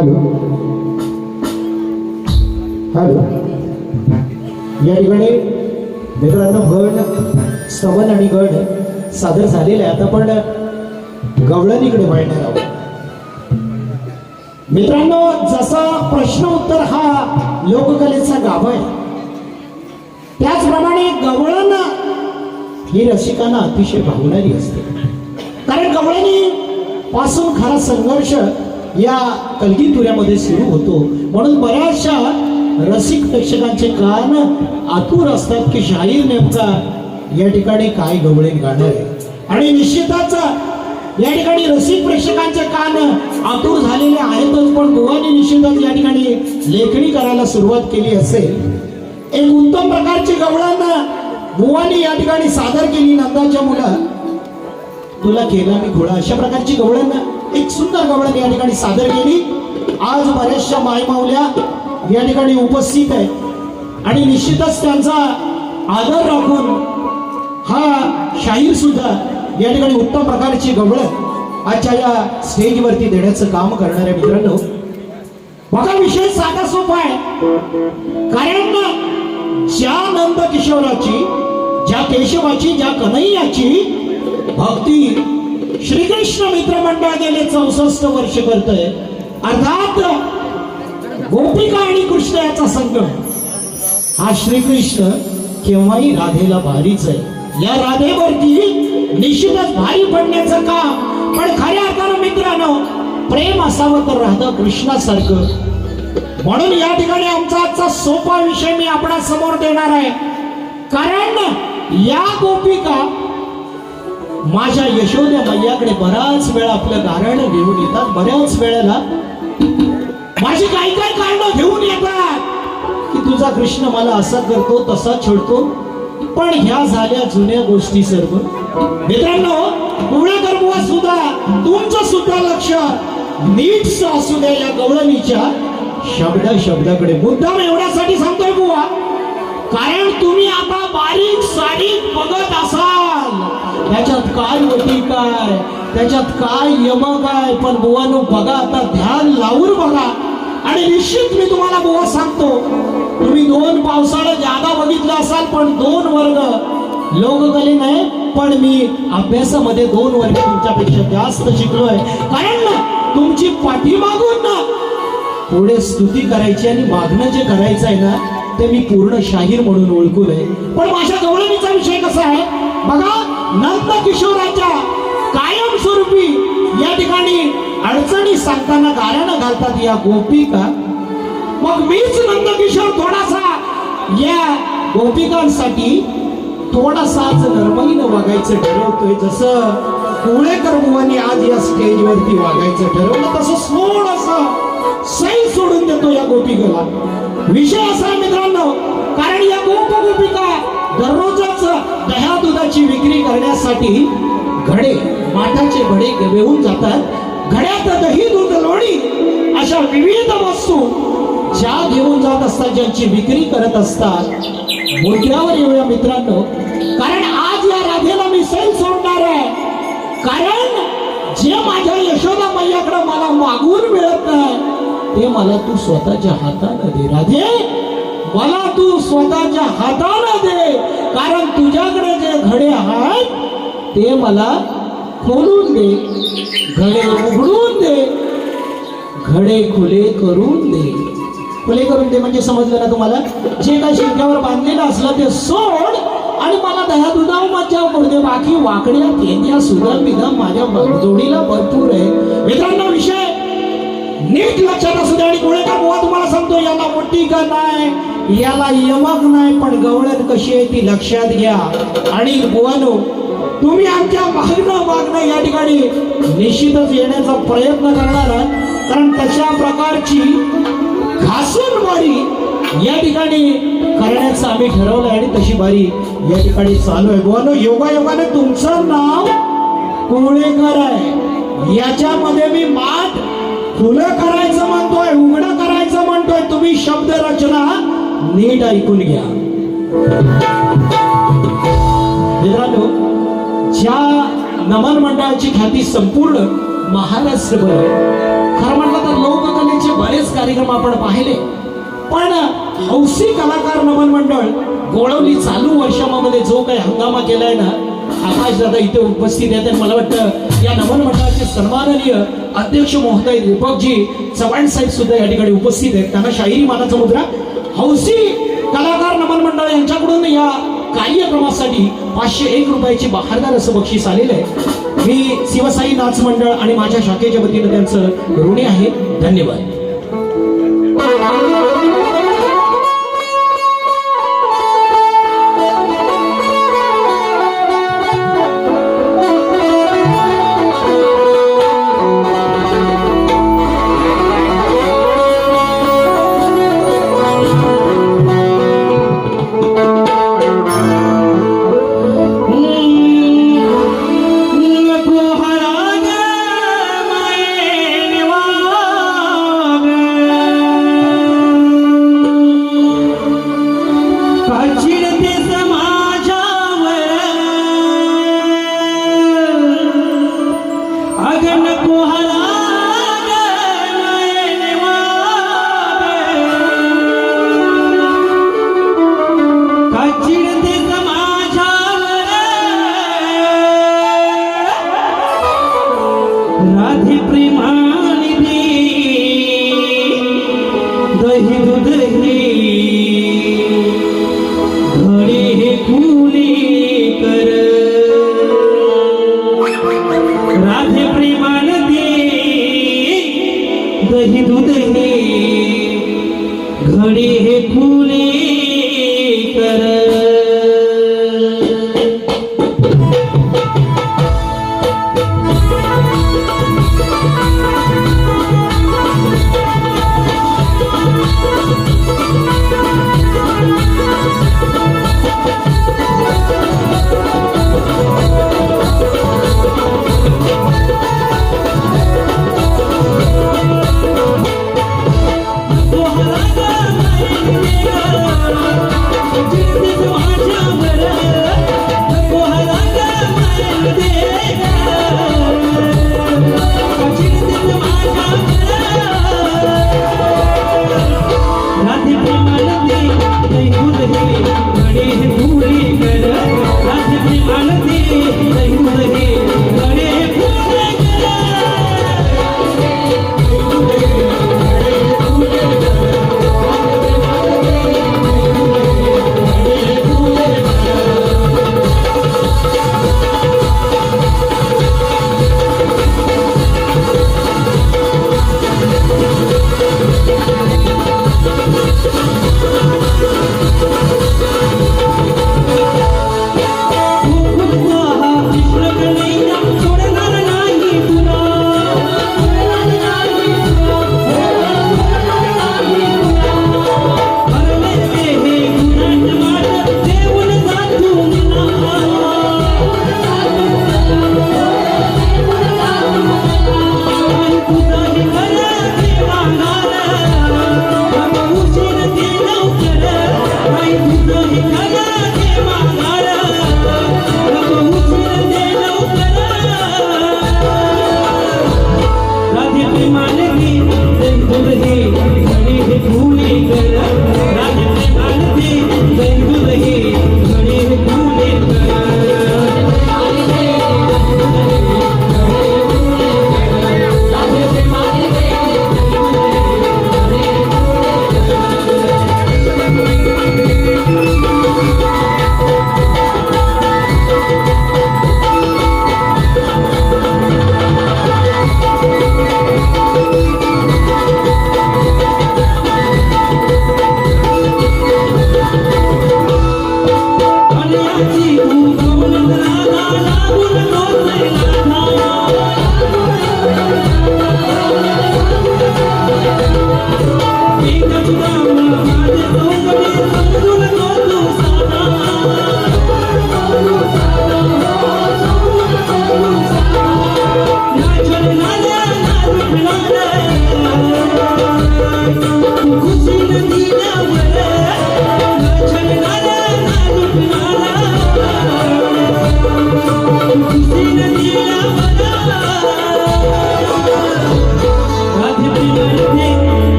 Speaker 1: हॅलो हॅलो. या ठिकाणी मित्रांनो गण स्तवन आणि गण सादर झालेले आहे. आता पण गवळणीकडे वळणार आहोत. मित्रांनो, जसा प्रश्न उत्तर हा लोककलेचा गाभा आहे, त्याचप्रमाणे गवळण ही रसिकांना अतिशय भावणारी असते. कारण गवळणी पासून खरा संघर्ष या कलगीतुऱ्यामध्ये सुरू होतो. म्हणून बऱ्याचशा रसिक प्रेक्षकांचे कान आतुर असतात की शाहीर नेमका या ठिकाणी काय गवळण गाणार आहे. आणि निश्चितच या ठिकाणी रसिक प्रेक्षकांचे कान आतुर झालेले आहेतच, पण बुवानी निश्चितच या ठिकाणी लेखणी करायला सुरुवात केली असेल. एक उत्तम प्रकारची गवळण बुवानी या ठिकाणी सादर केली. नंदाच्या मुला तुला केला मी घोडा, अशा प्रकारची गवळण, एक सुंदर गवळण या ठिकाणी सादर केली. आज बऱ्याचशा मायमाऊल्या या ठिकाणी उपस्थित आहे आणि निश्चितच त्यांचा आदर राखून हा शाहीर सुद्धा या ठिकाणी उत्तम प्रकारची गवळण आजच्या या स्टेजवरती देण्याचं काम करणार आहे. मित्रांनो, बघा, विषय साधा सोपा आहे. कारण ज्या नंद किशोराची, ज्या केशवाची, ज्या कन्हैयाची भक्ती श्रीकृष्ण मित्र मंडळ गेले 64 वर्ष करतोय, अर्थात गोपिका आणि कृष्ण याचा संगम, हा श्रीकृष्ण केव्हाही राधेला भारीच आहे. या राधेवरती निश्चितच भारी पडण्याचं काम. पण खऱ्या अर्थानं मित्रांनो, प्रेम असावं तर राधा कृष्णासारखं. म्हणून या ठिकाणी आमचा आजचा सोपा विषय मी आपणा समोर देणार आहे. कारण या गोपिका माझ्या यशोद्या मैयाकडे बराच वेळा आपलं गारण घेऊन येतात. बऱ्याच वेळेला माझी काही काही कारणं घेऊन येतात की तुझा कृष्ण मला असा करतो, तसा छळतो. पण ह्या झाल्या जुन्या गोष्टी सर्व. मित्रांनो, कुवळेकर बुवा सुद्धा, तुमचं सुद्धा लक्ष नीट असू द्या या गवळणीच्या शब्दाकडे. मुद्दाम एवढ्यासाठी सांगतोय बुवा, कारण तुम्ही आता बारीक सारीक बघत असाल त्याच्यात काय होती, काय त्याच्यात काय यमक आहे. पण बुवानो बघा, आता ध्यान लावून बघा. आणि निश्चित मी तुम्हाला बुवा सांगतो, तुम्ही 2 पावसाळं जादा बघितलं असाल, पण 2 वर्ग लोककले नाही, पण मी अभ्यासामध्ये 2 वर्ग तुमच्यापेक्षा जास्त शिकलोय. कारण तुमची पाठीमागून पुढे स्तुती करायची आणि मागणं जे करायचं आहे ना, ते मी पूर्ण शाहीर म्हणून ओळखून आहे. पण माझ्या गवळणीचा विषय कसा आहे बघा, नंद किशोराच्या कायमस्वरूपी या ठिकाणी अडचणी सांगताना गाणं घालतात या गोपिका. मग मीच नंदकिशोर थोडासा या गोपिकांसाठी थोडासा आज नरमाईनं वागायचं ठरवतोय. जसं कुवळेकर बुवांनी आज या स्टेजवरती वागायचं ठरवलं, तसं थोडंसं सई सोडून देतो या गोपिकेला. विषय असा आहे मित्रांनो, कारण या गोपिका दररोजच दह्या दुधाची विक्री करण्यासाठी घडे, माठाचे घडे घेऊन जातात. घड्यात दही, दूध, लोणी अशा विविध वस्तू ज्या घेऊन जात असतात, ज्यांची विक्री करत असतात. मुद्द्यावर येऊया मित्रांनो, कारण आज या राधेला मी सैल सोडणार आहे. कारण जे माझ्या यशोदा मैयाकडे मला मागून मिळत नाही, ते मला तू स्वतःच्या हाताने दे राधे. मला तू स्वतःच्या हाताने दे. कारण तुझ्याकडे जे घडे आहेत ते मला खोलून दे, घडे उघडून दे, घडे खुले करून दे. खुले करून दे म्हणजे समजलं ना तुम्हाला? जे काही शिंक्यावर बांधलेलं असलं ते सोड आणि मला दह्या दुधावर मज्जा करू दे. बाकी वाकड्या तेंद्या सुद्धा बिधा माझ्या जोडीला भरपूर आहे. मित्रांनो, विषय नीट लक्षात असू दे. आणि कुवळेकर बुवा तुम्हाला सांगतो, याला मोठी का नाही, याला यमक नाही, पण गवळण कशी आहे ती लक्षात घ्या. आणि बुवानो, तुम्ही आमच्या मागणं या ठिकाणी निश्चितच येण्याचा प्रयत्न करणार आहात. कारण तशा प्रकारची घासून बारी या ठिकाणी करण्याचं आम्ही ठरवलं आणि तशी बारी या ठिकाणी चालू आहे. बुवानो, योगायोगाने तुमचं नाव कुवळेकर आहे. याच्यामध्ये मी माठ खुलं करायचं म्हणतोय, उघडं करायचं म्हणतोय. तुम्ही शब्द रचना नीट ऐकून घ्या. मित्रांनो, ज्या नमन मंडळाची ख्याती संपूर्ण महाराष्ट्रभर, खरं म्हटलं तर लोककलेचे बरेच कार्यक्रम आपण पाहिले, पण हौसी कलाकार नमन मंडळ गोळवली चालू वर्षामध्ये जो काही हंगामा केलाय ना, आकाश दादा इथे उपस्थित आहेत. आणि मला वाटतं या नमन मंडळाचे सन्माननीय अध्यक्ष महोदय दीपकजी चव्हाण साहेब सुद्धा या ठिकाणी उपस्थित आहेत. त्यांना शाहिरी मानाचा मुद्रा हौसी कलाकार नमन मंडळ यांच्याकडून या कार्यक्रमासाठी 501 रुपयाची बहारदार असं बक्षीस आलेलं आहे. मी शिवसाई नाच मंडळ आणि माझ्या शाखेच्या वतीनं त्यांचं ऋणी आहे. धन्यवाद.
Speaker 2: राधे प्रेमाने दे दही दूध घडे हे फुले कर. राधे प्रेमाने दे दही दूध घडे हे फुले कर.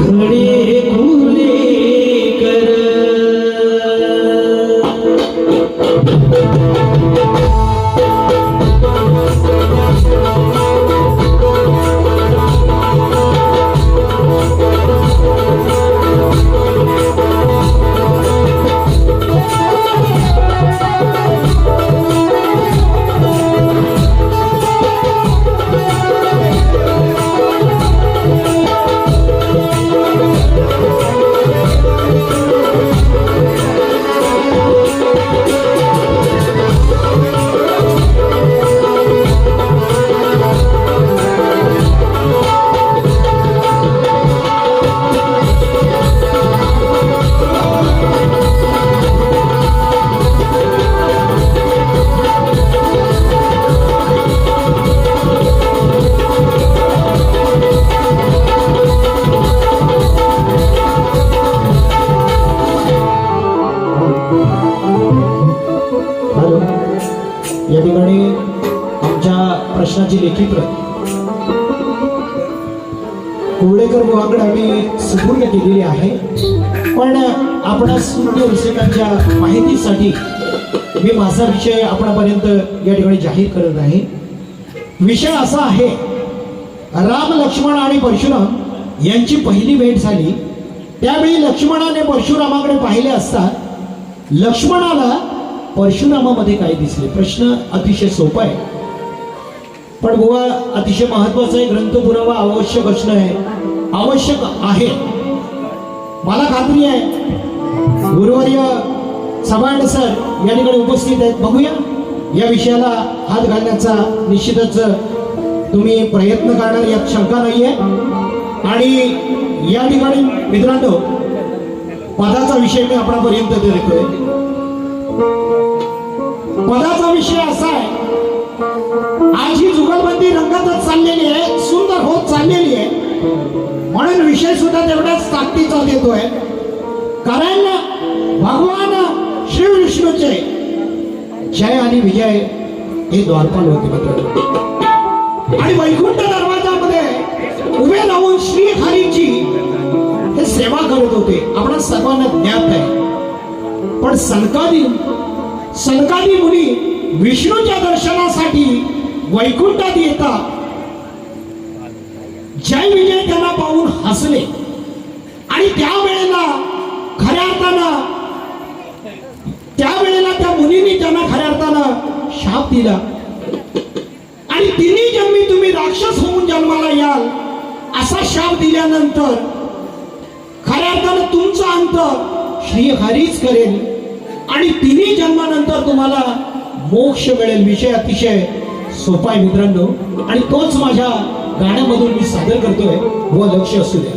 Speaker 2: घडे हे खुले कर.
Speaker 1: हॅलो, या ठिकाणी आमच्या प्रश्नाची लेखी प्रत कुर्डेकर बुवाकडे आम्ही सुपूर्द केलेली आहे. पण आपणा सूर्य रसिकांच्या माहितीसाठी मी माझा विषय आपणापर्यंत या ठिकाणी जाहीर करत आहे. विषय असा आहे, राम लक्ष्मण आणि परशुराम यांची पहिली भेट झाली. त्यावेळी लक्ष्मणाने परशुरामाकडे पाहिले असता लक्ष्मणाला परशुरामामध्ये काय दिसले. प्रश्न अतिशय सोपा आहे, पण बुवा अतिशय महत्वाचा आहे. ग्रंथ पुरावा आवश्यक असणं आहे, आवश्यक आहे. मला खात्री आहे गुरुवर्य सभांड सर या ठिकाणी उपस्थित आहेत. बघूया, या विषयाला हात घालण्याचा निश्चितच तुम्ही प्रयत्न करणार यात शंका नाहीये. आणि या ठिकाणी मित्रांनो, पदाचा विषय मी आपणापर्यंत देतोय. पदाचा विषय असा आहे, आज ही जुगलबंदी रंगातच चाललेली आहे, सुंदर होत चाललेली आहे. म्हणून विषय सुद्धा तेवढ्याच ताकदीचा देतोय. कारण भगवान श्री विष्णूचे जय आणि विजय हे द्वारपाल होते मित्रांनो. आणि वैकुंठ दरवाजामध्ये उभे राहून श्री हरीची हे सेवा करत होते. आपल्या सर्वांना ज्ञात आहे. पण सनकादी मुनी विष्णूच्या दर्शनासाठी वैकुंठात येतात. जय विजय त्यांना पाहून हसले. आणि त्यावेळेला त्या मुनींनी त्यांना खऱ्या अर्थानं शाप दिला. आणि तिन्ही जन्मी तुम्ही राक्षस होऊन जन्माला याल असा शाप दिल्यानंतर खऱ्या अर्थानं तुमचा अंत श्री हरीच करेल आणि तिन्ही जन्मानंतर तुम्हाला मोक्ष मिळेल. विषय अतिशय सोपा आहे मित्रांनो, आणि तोच माझ्या गाण्यामधून मी सादर करतोय. व लक्ष असू द्या.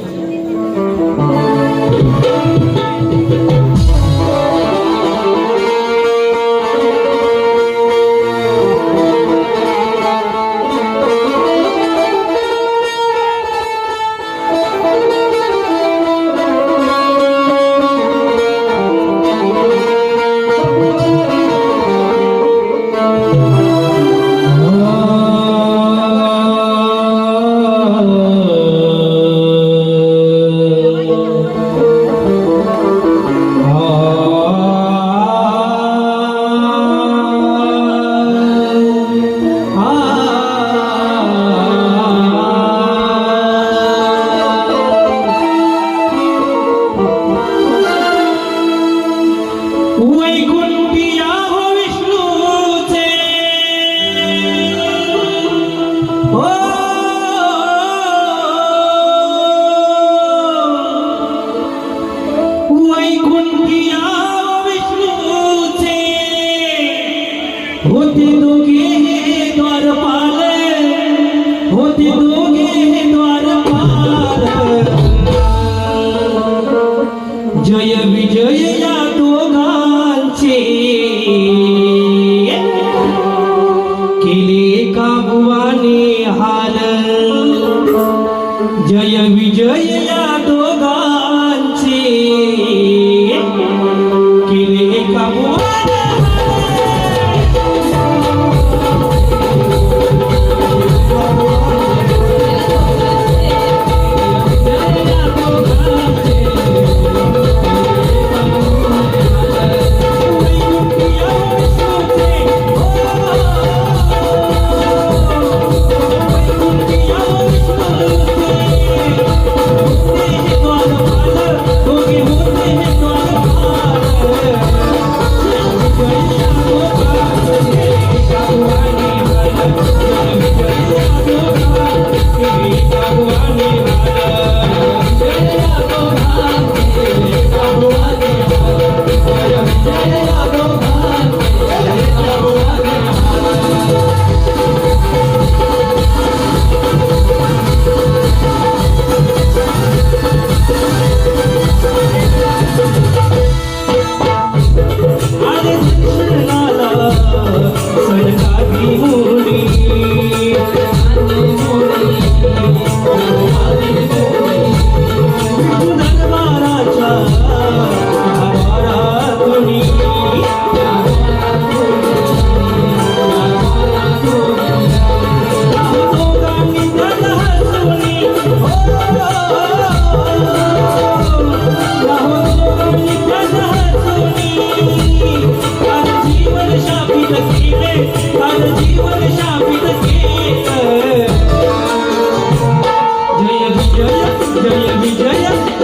Speaker 2: होते दोघे द्वारपाल, होते दोघे द्वारपाल. जय विजय या दोघांचे केले का बुवाने हाल. जय विजय या दोघांचे केले का बुवाने.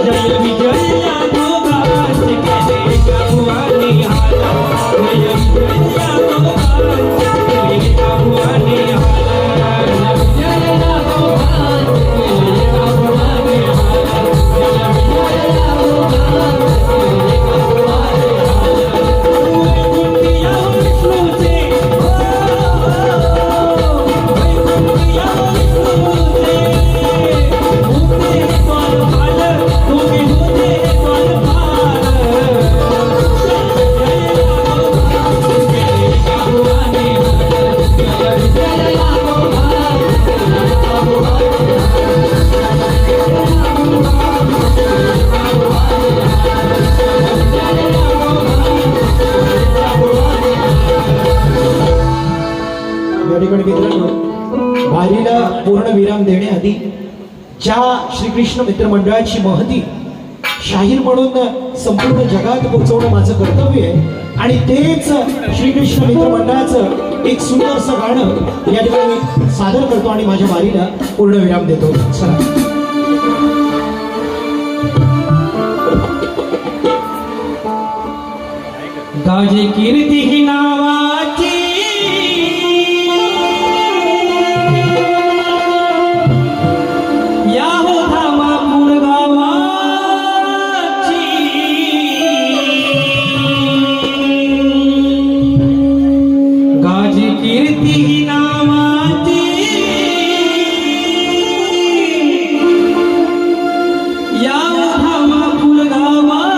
Speaker 2: जय विजय या दोघांचे केले काबुवाने हाला जय विजय या दोघांचे केले काबुवाने हाला जय विजय या दोघांचे केले काबुवाने हाला जय विजय या दोघांचे केले काबुवाने हाला वैकुंठिया विष्णूचे वैकुंठिया विष्णूचे होते द्वार पाल तुम्ही होते द्वार पाल जय या दोघांचे केले काबुवाने हाला जय विजय या दोघांचे केले काबुवाने
Speaker 1: या ठिकाणी मित्रांनो वारीला पूर्ण विराम देण्याआधी ज्या श्रीकृष्ण मित्रमंडळाची महती शाहीर म्हणून संपूर्ण जगात पोहोचवणं माझं कर्तव्य आहे आणि तेच श्रीकृष्ण मित्रमंडळाचं एक सुंदरसं गाणं या ठिकाणी सादर करतो आणि माझ्या वारीला पूर्ण विराम देतो. चला.
Speaker 2: गाजे कीर्ती ही नावाची या हो धामापूर गावाची गाजे कीर्ती ही नावाची या हो धामापूर गावाची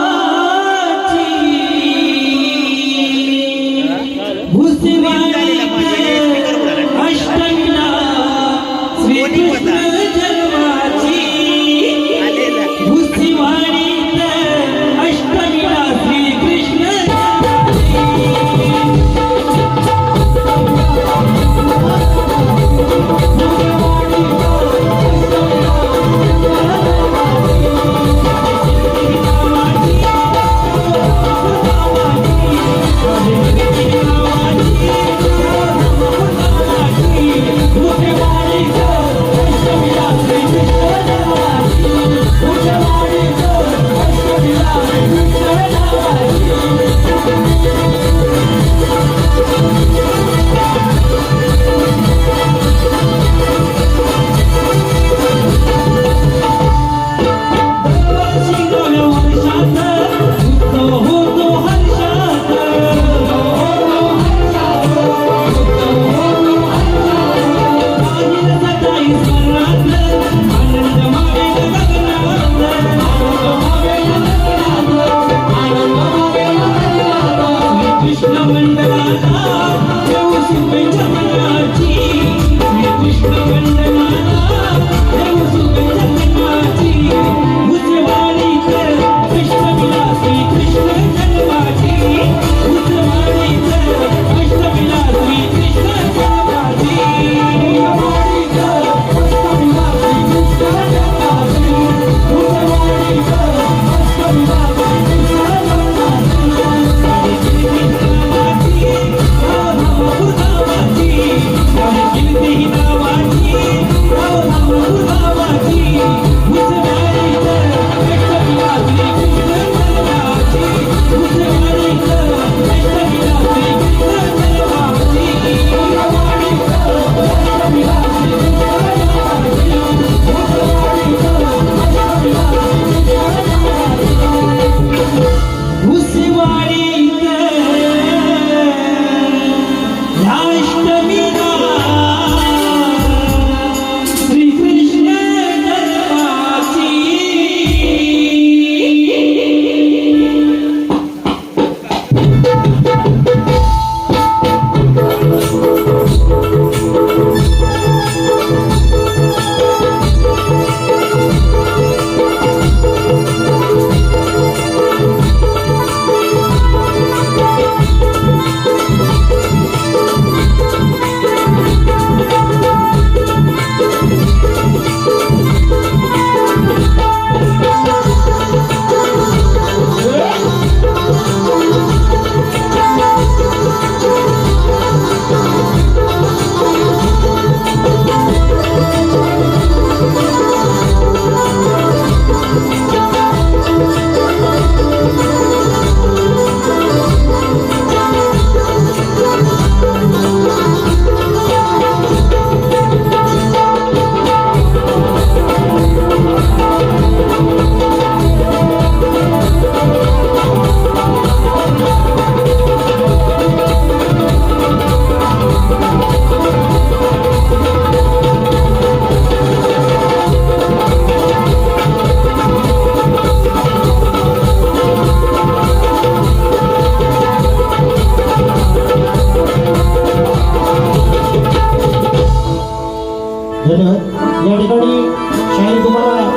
Speaker 1: शाहीर तुम्हाला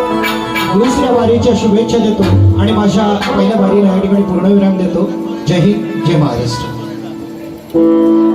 Speaker 1: दुसऱ्या वारीच्या शुभेच्छा देतो आणि माझ्या पहिल्या वारीला या ठिकाणी पूर्णविराम देतो. जय हिंद, जय महाराष्ट्र.